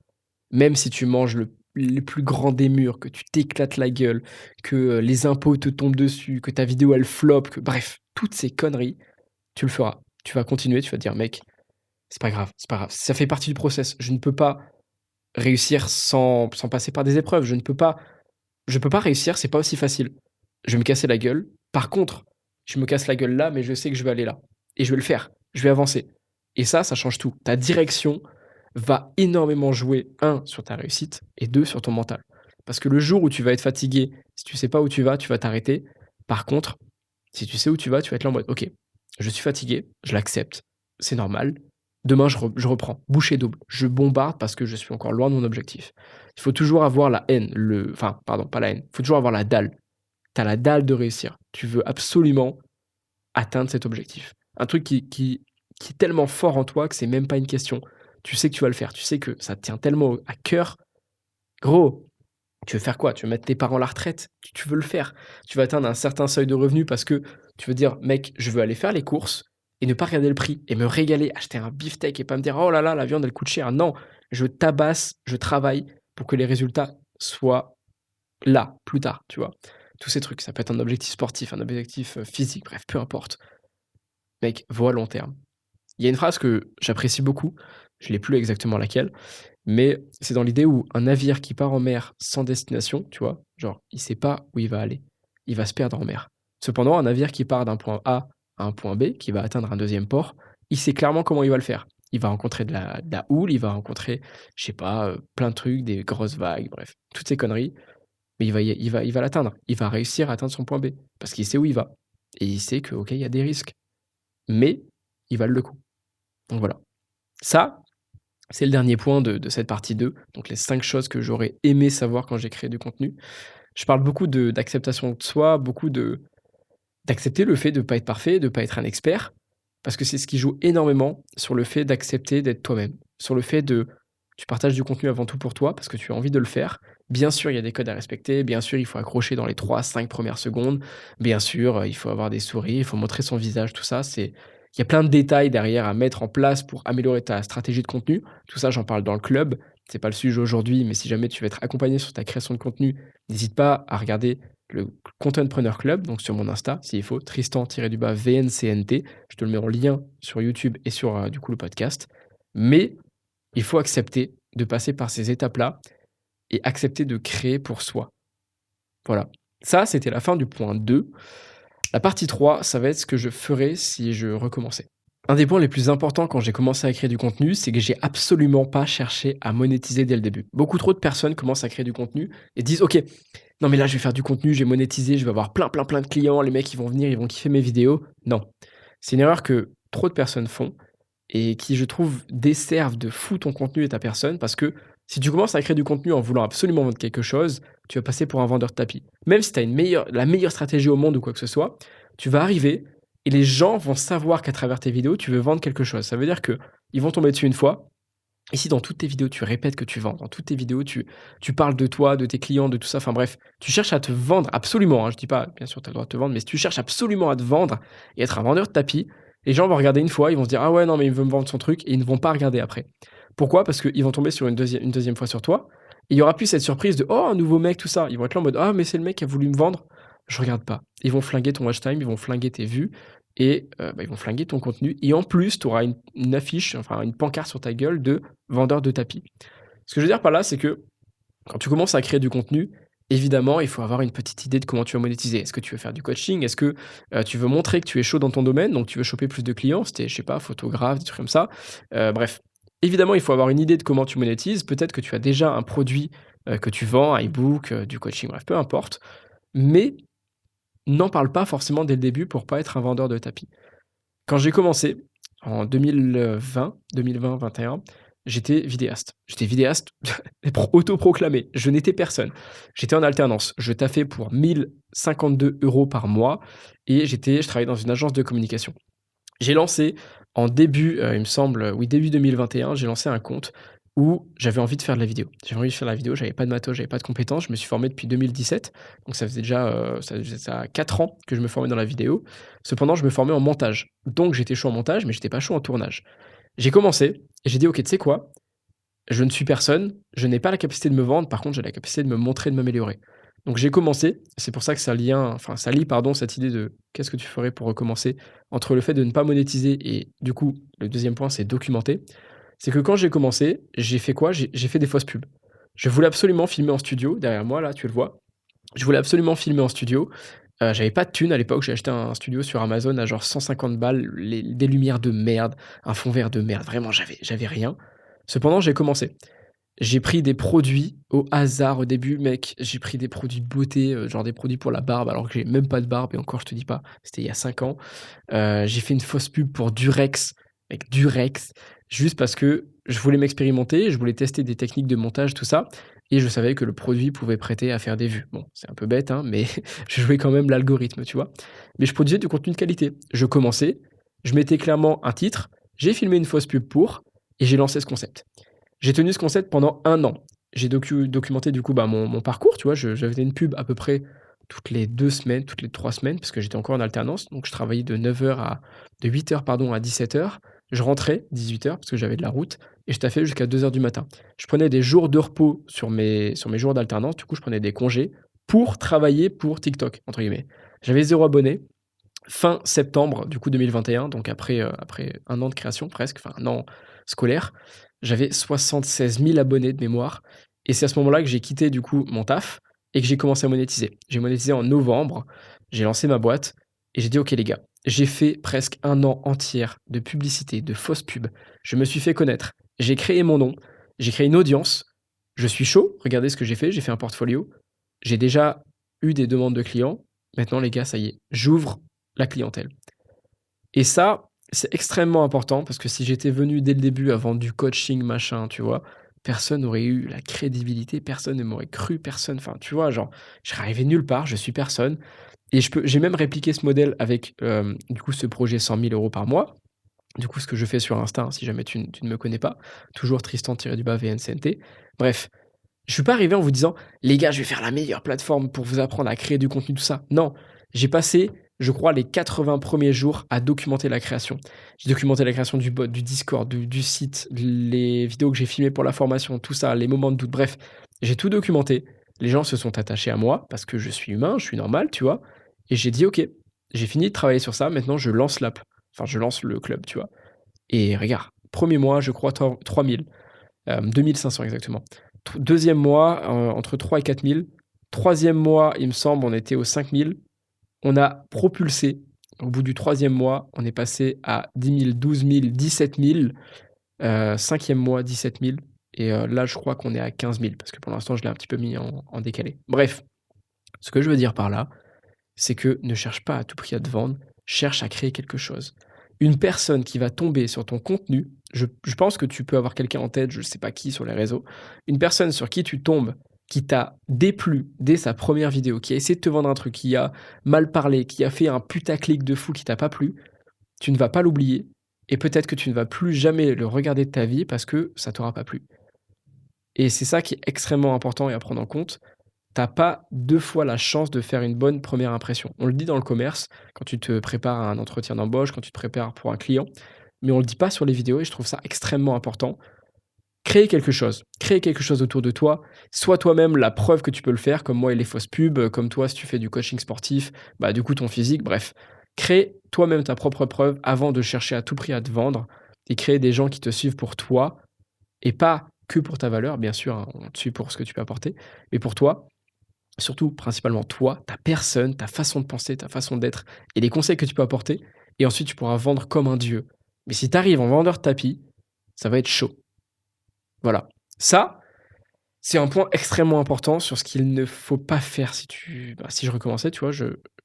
même si tu manges le plus grand des murs, que tu t'éclates la gueule, que, les impôts te tombent dessus, que ta vidéo elle flop, que bref, toutes ces conneries, tu le feras. Tu vas continuer, tu vas te dire: «Mec, c'est pas grave, c'est pas grave. Ça fait partie du process. Je ne peux pas réussir sans passer par des épreuves. Je peux pas réussir, c'est pas aussi facile. Je vais me casser la gueule. Par contre, je me casse la gueule là, mais je sais que je vais aller là et je vais le faire. Je vais avancer» et ça change tout. Ta direction va énormément jouer, un sur ta réussite et 2 sur ton mental. Parce que le jour où tu vas être fatigué, si tu sais pas où tu vas t'arrêter. Par contre, si tu sais où tu vas être là en mode: «OK, je suis fatigué, je l'accepte, c'est normal. Demain je reprends, bouchée double. Je bombarde parce que je suis encore loin de mon objectif». Il faut toujours avoir la haine, enfin pardon, pas la haine, il faut toujours avoir la dalle. Tu as la dalle de réussir. Tu veux absolument atteindre cet objectif. Un truc qui est tellement fort en toi que c'est même pas une question. Tu sais que tu vas le faire, tu sais que ça te tient tellement à cœur. Gros, tu veux faire quoi? Tu veux mettre tes parents à la retraite? Tu veux le faire. Tu vas atteindre un certain seuil de revenus parce que tu veux dire: «Mec, je veux aller faire les courses et ne pas regarder le prix et me régaler, acheter un beefsteak et pas me dire: "Oh là là, la viande elle coûte cher"». Non, je tabasse, je travaille pour que les résultats soient là, plus tard, tu vois? Tous ces trucs, ça peut être un objectif sportif, un objectif, physique, bref, peu importe. Mec, vois long terme. Il y a une phrase que j'apprécie beaucoup, je l'ai plus exactement laquelle, mais c'est dans l'idée où un navire qui part en mer sans destination, tu vois? Genre, il sait pas où il va aller, il va se perdre en mer. Cependant, un navire qui part d'un point A à un point B, qui va atteindre un deuxième port, il sait clairement comment il va le faire. Il va rencontrer de la houle, il va rencontrer, je sais pas, plein de trucs, des grosses vagues, bref, toutes ces conneries, mais il va l'atteindre. Il va réussir à atteindre son point B, parce qu'il sait où il va et il sait que, OK, il y a des risques, mais il valent le coup. Donc voilà. Ça, c'est le dernier point de cette partie 2. Donc les 5 choses que j'aurais aimé savoir quand j'ai créé du contenu. Je parle beaucoup d'acceptation de soi, beaucoup d'accepter le fait de ne pas être parfait, de ne pas être un expert, parce que c'est ce qui joue énormément sur le fait d'accepter d'être toi-même. Sur le fait de tu partages du contenu avant tout pour toi, parce que tu as envie de le faire. Bien sûr, il y a des codes à respecter, bien sûr, il faut accrocher dans les 3, 5 premières secondes, bien sûr, il faut avoir des souris, il faut montrer son visage, tout ça, il y a plein de détails derrière à mettre en place pour améliorer ta stratégie de contenu. Tout ça, j'en parle dans le club. C'est pas le sujet aujourd'hui, mais si jamais tu veux être accompagné sur ta création de contenu, n'hésite pas à regarder le Contentpreneur Club, donc sur mon Insta, s'il faut, Tristan-VNCNT. Je te le mets en lien sur YouTube et sur du coup le podcast. Mais il faut accepter de passer par ces étapes-là et accepter de créer pour soi. Voilà. Ça, c'était la fin du point 2. La partie 3, ça va être ce que je ferais si je recommençais. Un des points les plus importants quand j'ai commencé à créer du contenu, c'est que j'ai absolument pas cherché à monétiser dès le début. Beaucoup trop de personnes commencent à créer du contenu et disent: «OK, non mais là je vais faire du contenu, je vais monétiser, je vais avoir plein, plein, plein de clients, les mecs ils vont venir, ils vont kiffer mes vidéos». Non. C'est une erreur que trop de personnes font et qui, je trouve, desservent de fou ton contenu et ta personne parce que si tu commences à créer du contenu en voulant absolument vendre quelque chose, tu vas passer pour un vendeur de tapis. Même si tu as la meilleure stratégie au monde ou quoi que ce soit, tu vas arriver et les gens vont savoir qu'à travers tes vidéos, tu veux vendre quelque chose. Ça veut dire que ils vont tomber dessus une fois. Et si dans toutes tes vidéos, tu répètes que tu vends, dans toutes tes vidéos, tu parles de toi, de tes clients, de tout ça, enfin bref, tu cherches à te vendre absolument, hein, je dis pas, bien sûr, tu as le droit de te vendre, mais si tu cherches absolument à te vendre et être un vendeur de tapis, les gens vont regarder une fois, ils vont se dire: «Ah ouais, non, mais il veut me vendre son truc» et ils ne vont pas regarder après. Pourquoi? Parce qu'ils vont tomber sur une deuxième fois sur toi et il y aura plus cette surprise de: «Oh, un nouveau mec», tout ça. Ils vont être là en mode: «Ah, mais c'est le mec qui a voulu me vendre». Je regarde pas. Ils vont flinguer ton watch time, ils vont flinguer tes vues et ils vont flinguer ton contenu et en plus, tu auras une affiche, enfin une pancarte sur ta gueule de vendeur de tapis. Ce que je veux dire par là, c'est que quand tu commences à créer du contenu, évidemment, il faut avoir une petite idée de comment tu vas monétiser. Est-ce que tu veux faire du coaching? Est-ce que, tu veux montrer que tu es chaud dans ton domaine, donc tu veux choper plus de clients? Si tu es, je sais pas, photographe, des trucs comme ça. Bref, évidemment, il faut avoir une idée de comment tu monétises. Peut-être que tu as déjà un produit, que tu vends, un e-book, du coaching, bref, peu importe. Mais n'en parle pas forcément dès le début pour pas être un vendeur de tapis. Quand j'ai commencé, en 2020-21, j'étais vidéaste. J'étais vidéaste autoproclamé. Je n'étais personne. J'étais en alternance. Je taffais pour 1 052 € par mois et je travaillais dans une agence de communication. J'ai lancé en début, il me semble, oui, début 2021, j'ai lancé un compte où j'avais envie de faire de la vidéo. J'avais envie de faire de la vidéo, j'avais pas de matos, j'avais pas de compétences. Je me suis formé depuis 2017, donc ça faisait déjà, ça faisait ça 4 ans que je me formais dans la vidéo. Cependant, je me formais en montage, donc j'étais chaud en montage, mais j'étais pas chaud en tournage. J'ai commencé et j'ai dit: «OK, tu sais quoi? Je ne suis personne, je n'ai pas la capacité de me vendre, par contre, j'ai la capacité de me montrer, de m'améliorer». Donc j'ai commencé, c'est pour ça que ça lie pardon, cette idée de qu'est-ce que tu ferais pour recommencer, entre le fait de ne pas monétiser et du coup, le deuxième point, c'est documenter. C'est que quand j'ai commencé, j'ai fait quoi? J'ai fait des fausses pubs. Je voulais absolument filmer en studio, derrière moi là, tu le vois. Je voulais absolument filmer en studio. J'avais pas de thunes à l'époque, j'ai acheté un studio sur Amazon à genre 150 balles, des lumières de merde, un fond vert de merde, vraiment j'avais rien. Cependant, j'ai commencé. J'ai pris des produits au hasard au début, mec. J'ai pris des produits de beauté, genre des produits pour la barbe, alors que j'ai même pas de barbe et encore je te dis pas, c'était il y a 5 ans. J'ai fait une fausse pub pour Durex, mec, Durex, juste parce que je voulais m'expérimenter, je voulais tester des techniques de montage, tout ça et je savais que le produit pouvait prêter à faire des vues. Bon, c'est un peu bête, hein, mais je jouais quand même l'algorithme, tu vois? Mais je produisais du contenu de qualité. Je commençais, je mettais clairement un titre, j'ai filmé une fausse pub pour et j'ai lancé ce concept. J'ai tenu ce concept pendant 1 an. J'ai documenté du coup, bah, mon parcours, tu vois? J'avais une pub à peu près toutes les 2 semaines, toutes les 3 semaines, parce que j'étais encore en alternance, donc je travaillais de 8 heures pardon à 17 heures. Je rentrais 18 heures parce que j'avais de la route et je taffais jusqu'à 2 heures du matin. Je prenais des jours de repos sur mes jours d'alternance, du coup, je prenais des congés pour travailler pour «TikTok» entre guillemets. J'avais 0 abonné. Fin septembre, du coup 2021, donc après 1 an de création presque, enfin 1 an scolaire, j'avais 76 000 abonnés de mémoire et c'est à ce moment-là que j'ai quitté du coup mon taf et que j'ai commencé à monétiser. J'ai monétisé en novembre, j'ai lancé ma boîte et j'ai dit: «OK les gars, j'ai fait presque 1 an entier de publicité, de fausses pubs. Je me suis fait connaître, j'ai créé mon nom, j'ai créé une audience, je suis chaud, regardez ce que j'ai fait un portfolio, j'ai déjà eu des demandes de clients. Maintenant les gars, ça y est, j'ouvre la clientèle». Et ça, c'est extrêmement important parce que si j'étais venu dès le début à vendre du coaching, machin, tu vois? Personne n'aurait eu la crédibilité, personne ne m'aurait cru, personne enfin, tu vois? Genre, je serais arrivé nulle part, je suis personne et j'ai même répliqué ce modèle avec, du coup, ce projet 100 000 € par mois. Du coup, ce que je fais sur Insta, hein, si jamais tu ne me connais pas, toujours Tristan-VNCNT. Bref, je suis pas arrivé en vous disant: «Les gars, je vais faire la meilleure plateforme pour vous apprendre à créer du contenu», tout ça. Non, j'ai passé, je crois, les 80 premiers jours à documenter la création. J'ai documenté la création du bot, du Discord, du site, les vidéos que j'ai filmées pour la formation, tout ça, les moments de doute, bref, j'ai tout documenté. Les gens se sont attachés à moi parce que je suis humain, je suis normal, tu vois? Et j'ai dit: «OK, j'ai fini de travailler sur ça, maintenant je lance l'app». Enfin, je lance le club, tu vois? Et regarde, premier mois, je crois 3 000, 2 500 exactement. 2e mois, entre 3 et 4 000. 3e mois, il me semble, on était aux 5 000. On a propulsé. Au bout du 3e mois, on est passé à 10 000, 12 000, 17 000. 5e mois, 17 000 et là, je crois qu'on est à 15 000 parce que pour l'instant, je l'ai un petit peu mis en décalé. Bref, ce que je veux dire par là, c'est que ne cherche pas à tout prix à te vendre, cherche à créer quelque chose. Une personne qui va tomber sur ton contenu, je pense que tu peux avoir quelqu'un en tête, je ne sais pas qui sur les réseaux, une personne sur qui tu tombes, qui t'a déplu dès sa première vidéo, qui a essayé de te vendre un truc, qui a mal parlé, qui a fait un putaclic de fou qui t'a pas plu, tu ne vas pas l'oublier et peut-être que tu ne vas plus jamais le regarder de ta vie parce que ça t'aura pas plu. Et c'est ça qui est extrêmement important et à prendre en compte. T'as pas 2 fois la chance de faire une bonne première impression. On le dit dans le commerce, quand tu te prépares à un entretien d'embauche, quand tu te prépares pour un client, mais on le dit pas sur les vidéos et je trouve ça extrêmement important. Créer quelque chose autour de toi, sois toi-même la preuve que tu peux le faire, comme moi et les fausses pubs, comme toi si tu fais du coaching sportif, bah, du coup ton physique, bref. Crée toi-même ta propre preuve avant de chercher à tout prix à te vendre et créer des gens qui te suivent pour toi et pas que pour ta valeur, bien sûr, hein, on te suit pour ce que tu peux apporter, mais pour toi. Surtout, principalement toi, ta personne, ta façon de penser, ta façon d'être et les conseils que tu peux apporter et ensuite tu pourras vendre comme un dieu. Mais si tu arrives en vendeur de tapis, ça va être chaud. Voilà. Ça, c'est un point extrêmement important sur ce qu'il ne faut pas faire si je recommençais, tu vois,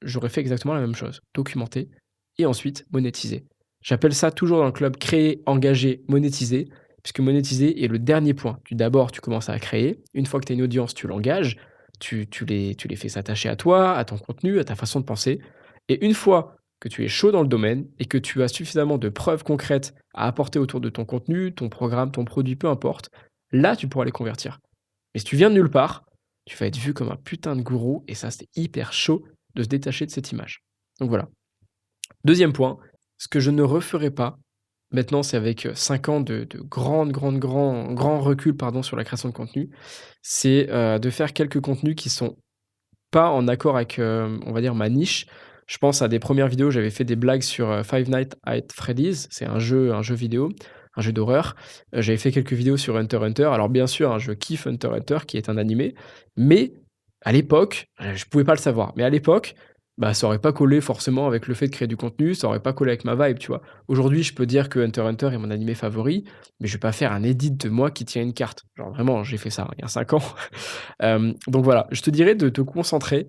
j'aurais fait exactement la même chose. Documenter et ensuite monétiser. J'appelle ça toujours dans le club créer, engager, monétiser, puisque monétiser est le dernier point. D'abord, tu commences à créer. Une fois que tu as une audience, tu l'engages, tu les fais s'attacher à toi, à ton contenu, à ta façon de penser. Et une fois que tu es chaud dans le domaine et que tu as suffisamment de preuves concrètes à apporter autour de ton contenu, ton programme, ton produit, peu importe, là, tu pourras les convertir. Mais si tu viens de nulle part, tu vas être vu comme un putain de gourou et ça, c'est hyper chaud de se détacher de cette image. Donc voilà. Deuxième point, ce que je ne referai pas, maintenant c'est avec 5 ans de grand recul pardon, sur la création de contenu, c'est de faire quelques contenus qui sont pas en accord avec, on va dire ma niche. Je pense à des premières vidéos, j'avais fait des blagues sur, Five Nights at Freddy's, c'est un jeu vidéo, un jeu d'horreur. J'avais fait quelques vidéos sur Hunter x Hunter. Alors bien sûr, hein, je kiffe Hunter x Hunter qui est un animé, mais à l'époque, je pouvais pas le savoir, mais à l'époque, bah, ça aurait pas collé forcément avec le fait de créer du contenu, ça aurait pas collé avec ma vibe, tu vois? Aujourd'hui, je peux dire que Hunter x Hunter est mon animé favori, mais je vais pas faire un edit de moi qui tient une carte. Genre vraiment, j'ai fait ça, il y a 5 ans. Donc voilà, je te dirais de te concentrer,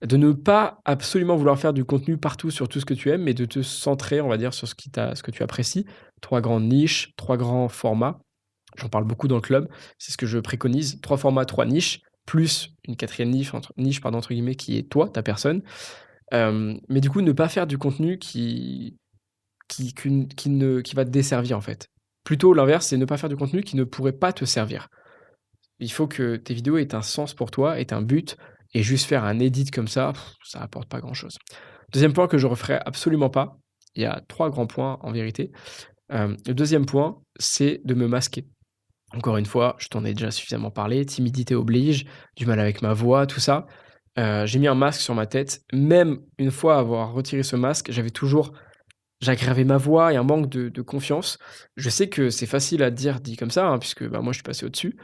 de ne pas absolument vouloir faire du contenu partout sur tout ce que tu aimes, mais de te centrer, on va dire, sur ce que tu apprécies. 3 grandes niches, 3 grands formats. J'en parle beaucoup dans le club, c'est ce que je préconise. 3 formats, 3 niches, plus une quatrième niche pardon, entre guillemets, qui est toi, ta personne. Mais du coup, ne pas faire du contenu qui va te desservir, en fait. Plutôt l'inverse, c'est ne pas faire du contenu qui ne pourrait pas te servir. Il faut que tes vidéos aient un sens pour toi, aient un but et juste faire un edit comme ça apporte pas grand-chose. Deuxième point que je referai absolument pas, il y a 3 grands points en vérité. Le deuxième point, c'est de me masquer. Encore une fois, je t'en ai déjà suffisamment parlé, timidité oblige, du mal avec ma voix, tout ça. J'ai mis un masque sur ma tête. Même une fois avoir retiré ce masque, j'aggravais ma voix et un manque de confiance. Je sais que c'est facile à dire dit comme ça, hein, puisque, bah, moi je suis passé au-dessus.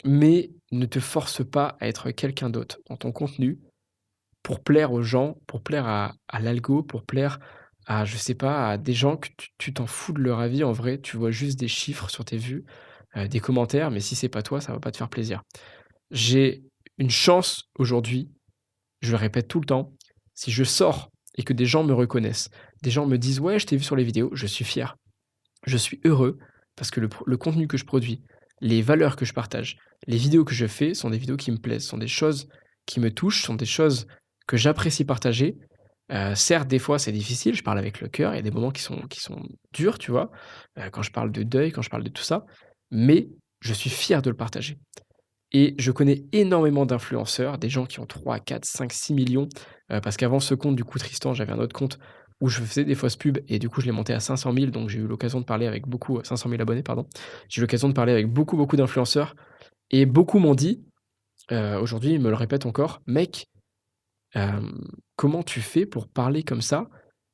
Mais ne te force pas à être quelqu'un d'autre dans ton contenu pour plaire aux gens, pour plaire à l'algo, pour plaire à, je sais pas, à des gens que tu t'en fous de leur avis en vrai, tu vois juste des chiffres sur tes vues, des commentaires, mais si c'est pas toi, ça va pas te faire plaisir. J'ai une chance aujourd'hui, je le répète tout le temps, si je sors et que des gens me reconnaissent, des gens me disent: «Ouais, je t'ai vu sur les vidéos», je suis fier. Je suis heureux parce que le contenu que je produis, les valeurs que je partage, les vidéos que je fais sont des vidéos qui me plaisent, sont des choses qui me touchent, sont des choses que j'apprécie partager. Certes, des fois, c'est difficile, je parle avec le cœur, il y a des moments qui sont durs, tu vois? Quand je parle de deuil, quand je parle de tout ça, mais je suis fier de le partager et je connais énormément d'influenceurs, des gens qui ont 3, 4, 5, 6 millions, parce qu'avant ce compte, du coup, Tristan, j'avais un autre compte où je faisais des fausses pubs et du coup, je l'ai monté à 500 000, donc j'ai eu l'occasion de parler avec beaucoup 500 000 abonnés, pardon. J'ai eu l'occasion de parler avec beaucoup, beaucoup d'influenceurs et beaucoup m'ont dit, aujourd'hui, ils me le répètent encore: «Mec, hem, comment tu fais pour parler comme ça?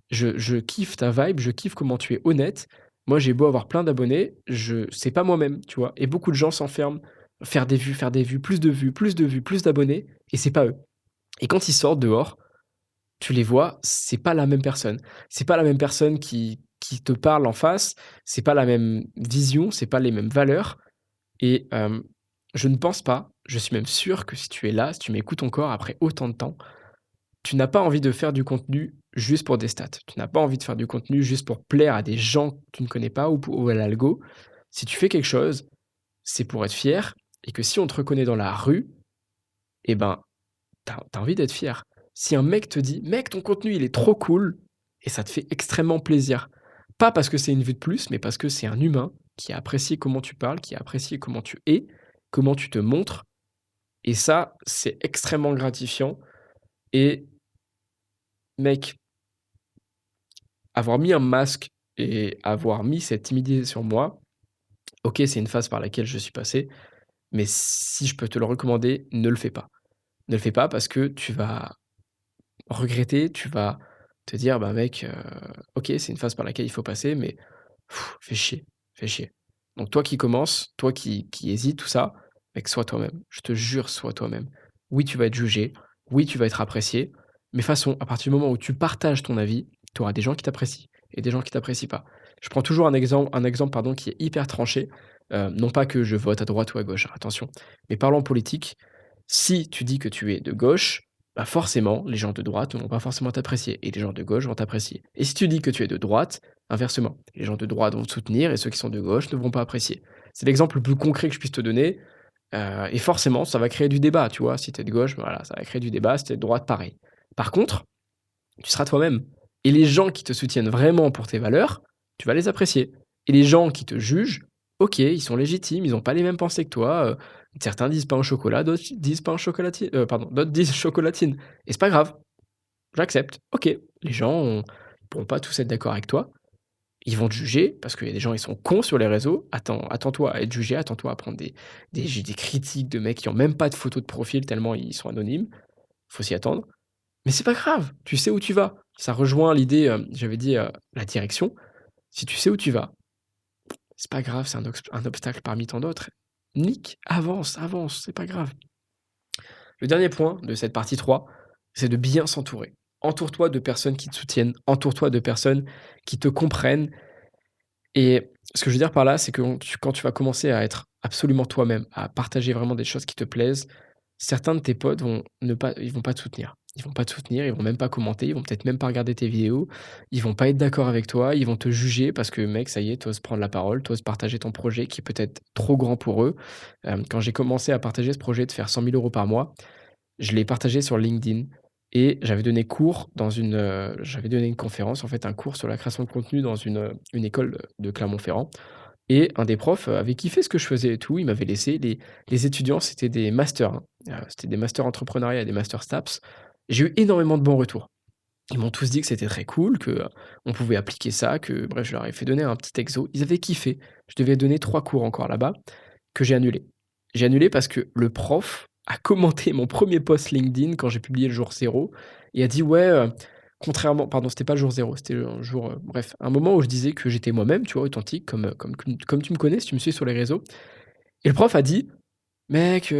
Je kiffe ta vibe, je kiffe comment tu es honnête. Moi, j'ai beau avoir plein d'abonnés, je c'est pas moi-même», tu vois? Et beaucoup de gens s'enferment, faire des vues, plus de vues, plus de vues, plus d'abonnés et c'est pas eux. Et quand ils sortent dehors, tu les vois, c'est pas la même personne. C'est pas la même personne qui te parle en face, c'est pas la même vision, c'est pas les mêmes valeurs et je ne pense pas, je suis même sûr que si tu es là, si tu m'écoutes encore après autant de temps, tu n'as pas envie de faire du contenu juste pour des stats. Tu n'as pas envie de faire du contenu juste pour plaire à des gens que tu ne connais pas ou à l'algo. Si tu fais quelque chose, c'est pour être fier et que si on te reconnaît dans la rue, eh ben, t'as envie d'être fier. Si un mec te dit: «Mec, ton contenu, il est trop cool» et ça te fait extrêmement plaisir. Pas parce que c'est une vue de plus, mais parce que c'est un humain qui a apprécié comment tu parles, qui a apprécié comment tu es, comment tu te montres et ça, c'est extrêmement gratifiant et mec, avoir mis un masque et avoir mis cette timidité sur moi, OK, c'est une phase par laquelle je suis passé, mais si je peux te le recommander, ne le fais pas. Ne le fais pas parce que tu vas regretter, tu vas te dire: «Bah, mec, OK, c'est une phase par laquelle il faut passer, mais fais chier, fais chier». Donc toi qui commences, toi qui hésites, tout ça, mec, sois toi-même. Je te jure, sois toi-même. Oui, tu vas être jugé, oui, tu vas être apprécié, mais de toute façon, à partir du moment où tu partages ton avis, tu auras des gens qui t'apprécient et des gens qui t'apprécient pas. Je prends toujours un exemple, pardon, qui est hyper tranché, non pas que je vote à droite ou à gauche, hein, attention, mais parlons politique. Si tu dis que tu es de gauche, bah, forcément, les gens de droite ne vont pas forcément t'apprécier et les gens de gauche vont t'apprécier. Et si tu dis que tu es de droite, inversement, les gens de droite vont te soutenir et ceux qui sont de gauche ne vont pas apprécier. C'est l'exemple le plus concret que je puisse te donner, et forcément, ça va créer du débat, tu vois? Si tu es de gauche, voilà, ça va créer du débat, si tu es de droite, pareil. Par contre, tu seras toi-même et les gens qui te soutiennent vraiment pour tes valeurs, tu vas les apprécier et les gens qui te jugent, OK, ils sont légitimes, ils ont pas les mêmes pensées que toi, certains disent pain au chocolat, d'autres disent pain chocolatine, pardon, d'autres disent chocolatine et c'est pas grave, j'accepte. OK, les gens ils pourront pas tous être d'accord avec toi. Ils vont te juger parce qu'il y a des gens, ils sont cons sur les réseaux. Attends-toi à être jugé, attends-toi à prendre des critiques de mecs qui ont même pas de photo de profil tellement ils sont anonymes. Faut s'y attendre. Mais c'est pas grave, tu sais où tu vas. Ça rejoint l'idée, j'avais dit, la direction. Si tu sais où tu vas, c'est pas grave, c'est un obstacle parmi tant d'autres. Nique, avance, avance, c'est pas grave. Le dernier point de cette partie 3, c'est de bien s'entourer. Entoure-toi de personnes qui te soutiennent, entoure-toi de personnes qui te comprennent. Et ce que je veux dire par là, c'est que quand tu vas commencer à être absolument toi-même, à partager vraiment des choses qui te plaisent, certains de tes potes ils vont pas te soutenir. Ils vont pas te soutenir, ils vont même pas commenter, ils vont peut-être même pas regarder tes vidéos, ils vont pas être d'accord avec toi, ils vont te juger parce que mec, ça y est, tu oses prendre la parole, tu oses partager ton projet qui est peut-être trop grand pour eux. Quand j'ai commencé à partager ce projet de faire 100 000 € par mois, je l'ai partagé sur LinkedIn et j'avais donné une conférence, en fait, un cours sur la création de contenu dans une école de Clermont-Ferrand et un des profs, avait kiffé ce que je faisais et tout. Il m'avait laissé les étudiants, c'était des masters, hein, c'était des masters entrepreneuriat et des masters STAPS. J'ai eu énormément de bons retours. Ils m'ont tous dit que c'était très cool, que, on pouvait appliquer ça, que bref, je leur ai fait donner un petit exo. Ils avaient kiffé. Je devais donner 3 cours encore là-bas que j'ai annulé. J'ai annulé parce que le prof a commenté mon premier post LinkedIn quand j'ai publié le jour 0 et a dit: «Ouais, contrairement» pardon, c'était pas le jour 0, c'était un jour, bref, un moment où je disais que j'étais moi-même, tu vois, authentique comme tu me connais, si tu me suis sur les réseaux et le prof a dit: «Mec,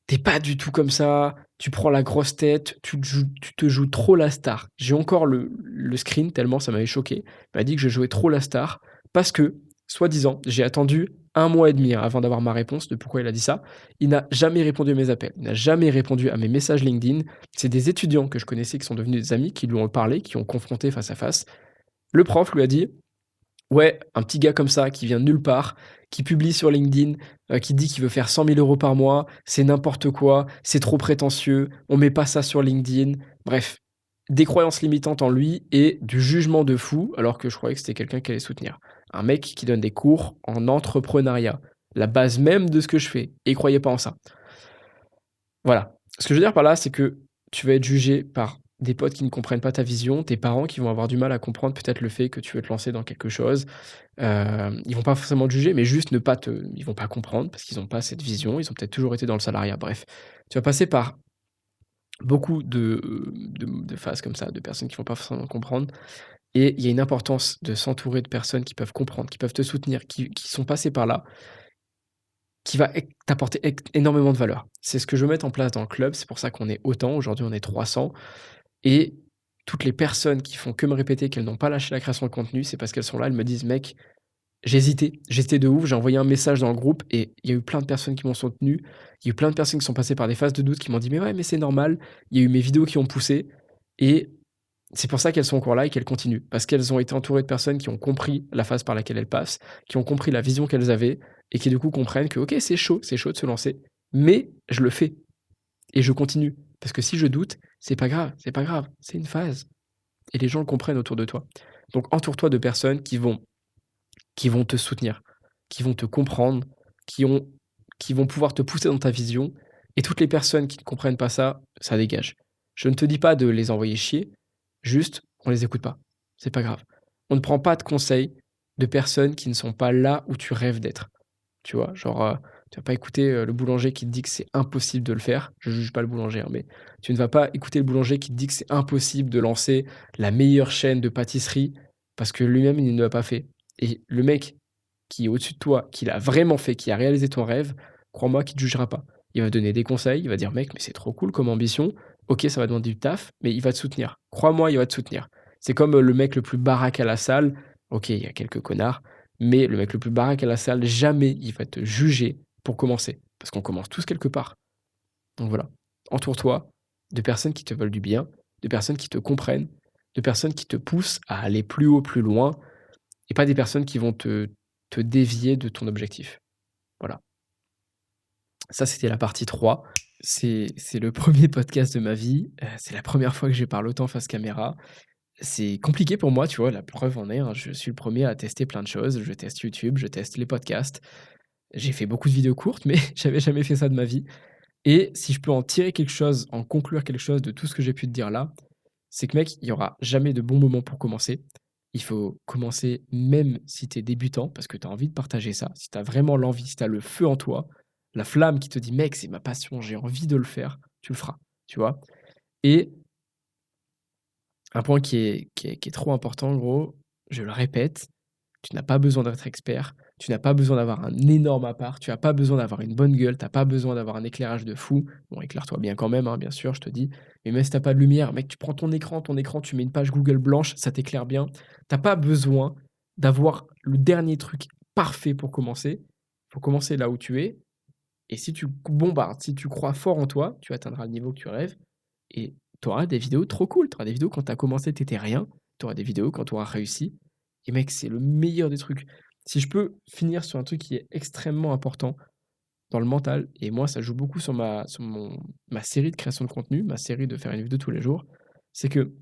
tu pas du tout comme ça, tu prends la grosse tête, tu te joues trop la star». J'ai encore le screen tellement ça m'avait choqué. Il m'a dit que je jouais trop la star parce que, soi-disant, j'ai attendu 1 mois et demi, hein, avant d'avoir ma réponse de pourquoi il a dit ça. Il n'a jamais répondu à mes appels, il n'a jamais répondu à mes messages LinkedIn. C'est des étudiants que je connaissais qui sont devenus des amis, qui lui ont parlé, qui ont confronté face à face. Le prof lui a dit: «Ouais, un petit gars comme ça qui vient de nulle part, qui publie sur LinkedIn, qui dit qu'il veut faire 100 000 € par mois, c'est n'importe quoi, c'est trop prétentieux, on met pas ça sur LinkedIn». Bref, des croyances limitantes en lui et du jugement de fou, alors que je croyais que c'était quelqu'un qui allait soutenir. Un mec qui donne des cours en entrepreneuriat, la base même de ce que je fais et il croyait pas en ça. Voilà. Ce que je veux dire par là, c'est que tu vas être jugé par des potes qui ne comprennent pas ta vision, tes parents qui vont avoir du mal à comprendre peut-être le fait que tu veux te lancer dans quelque chose. Ils vont pas forcément te juger, mais juste ne pas te ils vont pas comprendre parce qu'ils ont pas cette vision, ils ont peut-être toujours été dans le salariat, bref. Tu vas passer par beaucoup de phases comme ça, de personnes qui vont pas forcément comprendre et il y a une importance de s'entourer de personnes qui peuvent comprendre, qui peuvent te soutenir, qui sont passées par là, qui va t'apporter énormément de valeur. C'est ce que je veux mettre en place dans le club, c'est pour ça qu'on est autant, aujourd'hui on est 300 et toutes les personnes qui font que me répéter qu'elles n'ont pas lâché la création de contenu, c'est parce qu'elles sont là, elles me disent: «Mec, j'hésitais de ouf, j'ai envoyé un message dans le groupe et il y a eu plein de personnes qui m'ont soutenu. Il y a eu plein de personnes qui sont passées par des phases de doute qui m'ont dit: «Mais ouais, mais c'est normal». Il y a eu mes vidéos qui ont poussé et c'est pour ça qu'elles sont encore là et qu'elles continuent. Parce qu'elles ont été entourées de personnes qui ont compris la phase par laquelle elles passent, qui ont compris la vision qu'elles avaient et qui du coup comprennent que OK, c'est chaud de se lancer, mais je le fais et je continue. Parce que si je doute, c'est pas grave, c'est une phase et les gens le comprennent autour de toi. Donc entoure-toi de personnes qui vont te soutenir, qui vont te comprendre, qui ont qui vont pouvoir te pousser dans ta vision et toutes les personnes qui ne comprennent pas ça, ça dégage. Je ne te dis pas de les envoyer chier, juste on les écoute pas. C'est pas grave. On ne prend pas de conseils de personnes qui ne sont pas là où tu rêves d'être. Tu vois? Genre, tu vas pas écouter, le boulanger qui te dit que c'est impossible de le faire. Je juge pas le boulanger, hein, mais tu ne vas pas écouter le boulanger qui te dit que c'est impossible de lancer la meilleure chaîne de pâtisserie parce que lui-même il ne l'a pas fait et le mec qui est au-dessus de toi, qui l'a vraiment fait, qui a réalisé ton rêve, crois-moi qu'il te jugera pas. Il va te donner des conseils, il va dire: «Mec, mais c'est trop cool comme ambition. OK, ça va demander du taf, mais il va te soutenir. Crois-moi, il va te soutenir». C'est comme, le mec le plus baraque à la salle. OK, il y a quelques connards, mais le mec le plus baraque à la salle, jamais il va te juger pour commencer. Parce qu'on commence tous quelque part. Donc voilà, entoure-toi de personnes qui te veulent du bien, de personnes qui te comprennent, de personnes qui te poussent à aller plus haut, plus loin et pas des personnes qui vont te dévier de ton objectif. Voilà. Ça, c'était la partie 3. C'est le premier podcast de ma vie, c'est la première fois que je parle autant face caméra. c'est compliqué pour moi, tu vois? La preuve en est, hein, je suis le premier à tester plein de choses. Je teste YouTube, je teste les podcasts. J'ai fait beaucoup de vidéos courtes, mais j'avais jamais fait ça de ma vie et si je peux en tirer quelque chose, en conclure quelque chose de tout ce que j'ai pu te dire là, c'est que mec, il y aura jamais de bon moment pour commencer. Il faut commencer même si tu es débutant parce que tu as envie de partager ça. Si tu as vraiment l'envie, si tu as le feu en toi, la flamme qui te dit: «Mec, c'est ma passion, j'ai envie de le faire», tu le feras, tu vois? Et un point qui est trop important gros, je le répète, tu n'as pas besoin d'être expert, tu n'as pas besoin d'avoir un énorme appart, tu as pas besoin d'avoir une bonne gueule, tu as pas besoin d'avoir un éclairage de fou. Bon, éclaire-toi bien quand même, hein, bien sûr, je te dis. Mais même si tu pas de lumière, mec, tu prends ton écran, tu mets une page Google blanche, ça t'éclaire bien. T'as pas besoin d'avoir le dernier truc parfait pour commencer. Faut commencer là où tu es. Et si tu bombardes, si tu crois fort en toi, tu atteindras le niveau que tu rêves. Et tu auras des vidéos trop cool. Tu auras des vidéos quand tu as commencé, tu étais rien. Tu auras des vidéos quand tu auras réussi. Et mec, c'est le meilleur des trucs. Si je peux finir sur un truc qui est extrêmement important dans le mental, et moi, ça joue beaucoup sur ma série de création de contenu, ma série de faire une vidéo tous les jours, c'est que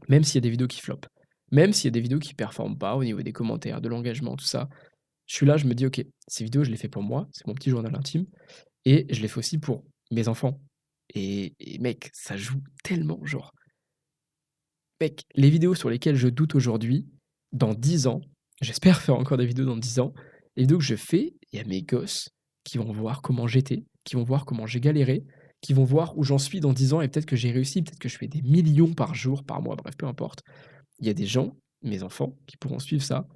même s'il y a des vidéos qui flopent, même s'il y a des vidéos qui performent pas au niveau des commentaires, de l'engagement, tout ça, je suis là, je me dis, ok, ces vidéos, je les fais pour moi, c'est mon petit journal intime, et je les fais aussi pour mes enfants. Et mec, ça joue tellement, genre, mec, les vidéos sur lesquelles je doute aujourd'hui, dans 10 ans, j'espère faire encore des vidéos dans 10 ans, les vidéos que je fais, il y a mes gosses qui vont voir comment j'étais, qui vont voir comment j'ai galéré, qui vont voir où j'en suis dans 10 ans et peut-être que j'ai réussi, peut-être que je fais des millions par jour, par mois, bref, peu importe. Il y a des gens, mes enfants, qui pourront suivre ça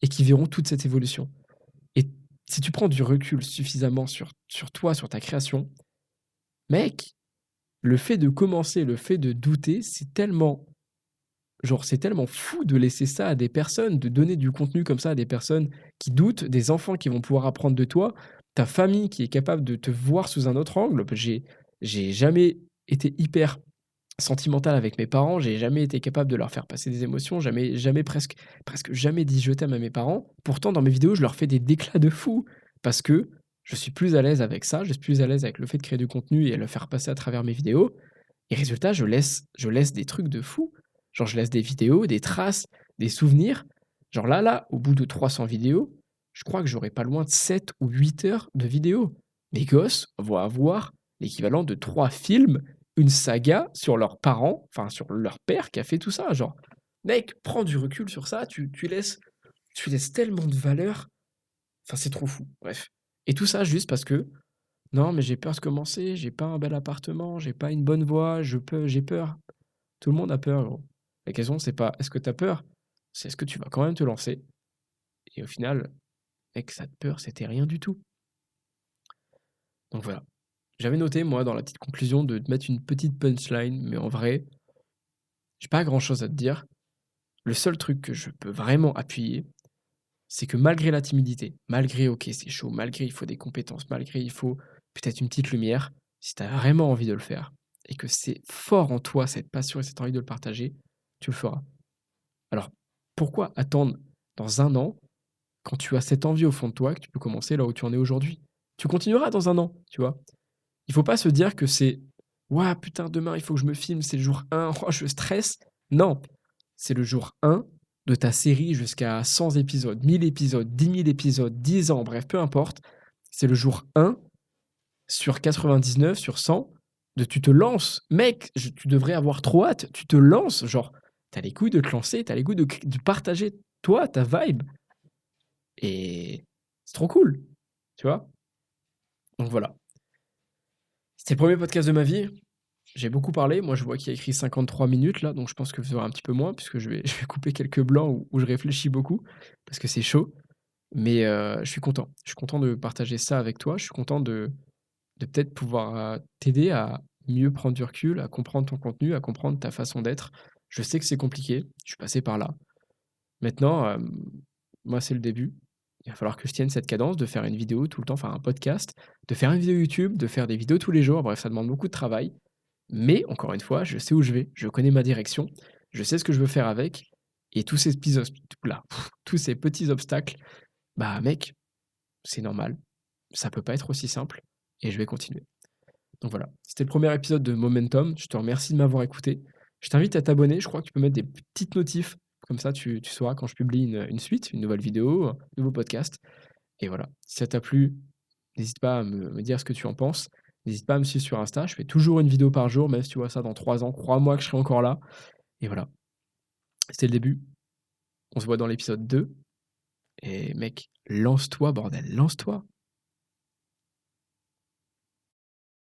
et qui verront toute cette évolution. Et si tu prends du recul suffisamment sur toi, sur ta création, mec, le fait de commencer, le fait de douter, c'est tellement genre, c'est tellement fou de laisser ça à des personnes, de donner du contenu comme ça à des personnes qui doutent, des enfants qui vont pouvoir apprendre de toi, ta famille qui est capable de te voir sous un autre angle. J'ai jamais été hyper sentimental avec mes parents, j'ai jamais été capable de leur faire passer des émotions, jamais presque jamais dit je t'aime à mes parents. Pourtant, dans mes vidéos, je leur fais des déclats de fou parce que je suis plus à l'aise avec ça, je suis plus à l'aise avec le fait de créer du contenu et le faire passer à travers mes vidéos. Et résultat, je laisse des trucs de fou. Genre, je laisse des vidéos, des traces, des souvenirs. Genre là, au bout de 300 vidéos, je crois que j'aurai pas loin de 7 ou 8 heures de vidéos. Mes gosses vont avoir l'équivalent de 3 films, une saga sur leurs parents, enfin sur leur père qui a fait tout ça. Genre, mec, prends du recul sur ça, tu laisses tellement de valeur. Enfin, c'est trop fou. Bref. Et tout ça juste parce que non, mais j'ai peur de commencer, j'ai pas un bel appartement, j'ai pas une bonne voix, j'ai peur. Tout le monde a peur, gros. La question, c'est pas est-ce que tu as peur? C'est est-ce que tu vas quand même te lancer? Et au final, mec, cette peur, c'était rien du tout. Donc voilà. J'avais noté, moi, dans la petite conclusion, de te mettre une petite punchline, mais en vrai, j'ai pas grand-chose à te dire. Le seul truc que je peux vraiment appuyer, c'est que malgré la timidité, malgré, OK, c'est chaud, malgré il faut des compétences, malgré il faut peut-être une petite lumière, si tu as vraiment envie de le faire et que c'est fort en toi, cette passion et cette envie de le partager, tu le feras. Alors, pourquoi attendre dans un an quand tu as cette envie au fond de toi que tu peux commencer là où tu en es aujourd'hui? Tu continueras dans un an, tu vois? Il faut pas se dire que c'est: «Ouah, putain, demain, il faut que je me filme, c'est le jour 1, oh, je stresse». Non, c'est le jour 1 de ta série jusqu'à 100 épisodes, 1000 épisodes, 10 000 épisodes, 10 ans, bref, peu importe. C'est le jour 1 sur 99, sur 100, de tu te lances. Mec, tu devrais avoir trop hâte. Tu te lances, genre, t'as les couilles de te lancer, t'as les couilles de partager toi, ta vibe. Et c'est trop cool, tu vois? Donc voilà. C'était le premier podcast de ma vie. J'ai beaucoup parlé. Moi, je vois qu'il y a écrit 53 minutes là, donc je pense que vous aurez un petit peu moins, puisque je vais, je vais couper quelques blancs où je réfléchis beaucoup, parce que c'est chaud. Mais je suis content. Je suis content de partager ça avec toi. Je suis content de peut-être pouvoir t'aider à mieux prendre du recul, à comprendre ton contenu, à comprendre ta façon d'être. Je sais que c'est compliqué. Je suis passé par là. Maintenant, moi, c'est le début. Il va falloir que je tienne cette cadence de faire une vidéo tout le temps, enfin un podcast, de faire une vidéo YouTube, de faire des vidéos tous les jours. Bref, ça demande beaucoup de travail. Mais encore une fois, je sais où je vais, je connais ma direction, je sais ce que je veux faire avec. Et tous ces petits obstacles, bah mec, c'est normal. Ça peut pas être aussi simple. Et je vais continuer. Donc voilà, c'était le premier épisode de Momentum. Je te remercie de m'avoir écouté. Je t'invite à t'abonner, je crois que tu peux mettre des petites notifs, comme ça tu sauras quand je publie une suite, une nouvelle vidéo, un nouveau podcast et voilà. Si ça t'a plu, n'hésite pas à me dire ce que tu en penses. N'hésite pas à me suivre sur Insta, je fais toujours une vidéo par jour, même si tu vois ça dans 3 ans, crois-moi que je serai encore là et voilà. C'était le début, on se voit dans l'épisode 2 et mec, lance-toi bordel, lance-toi!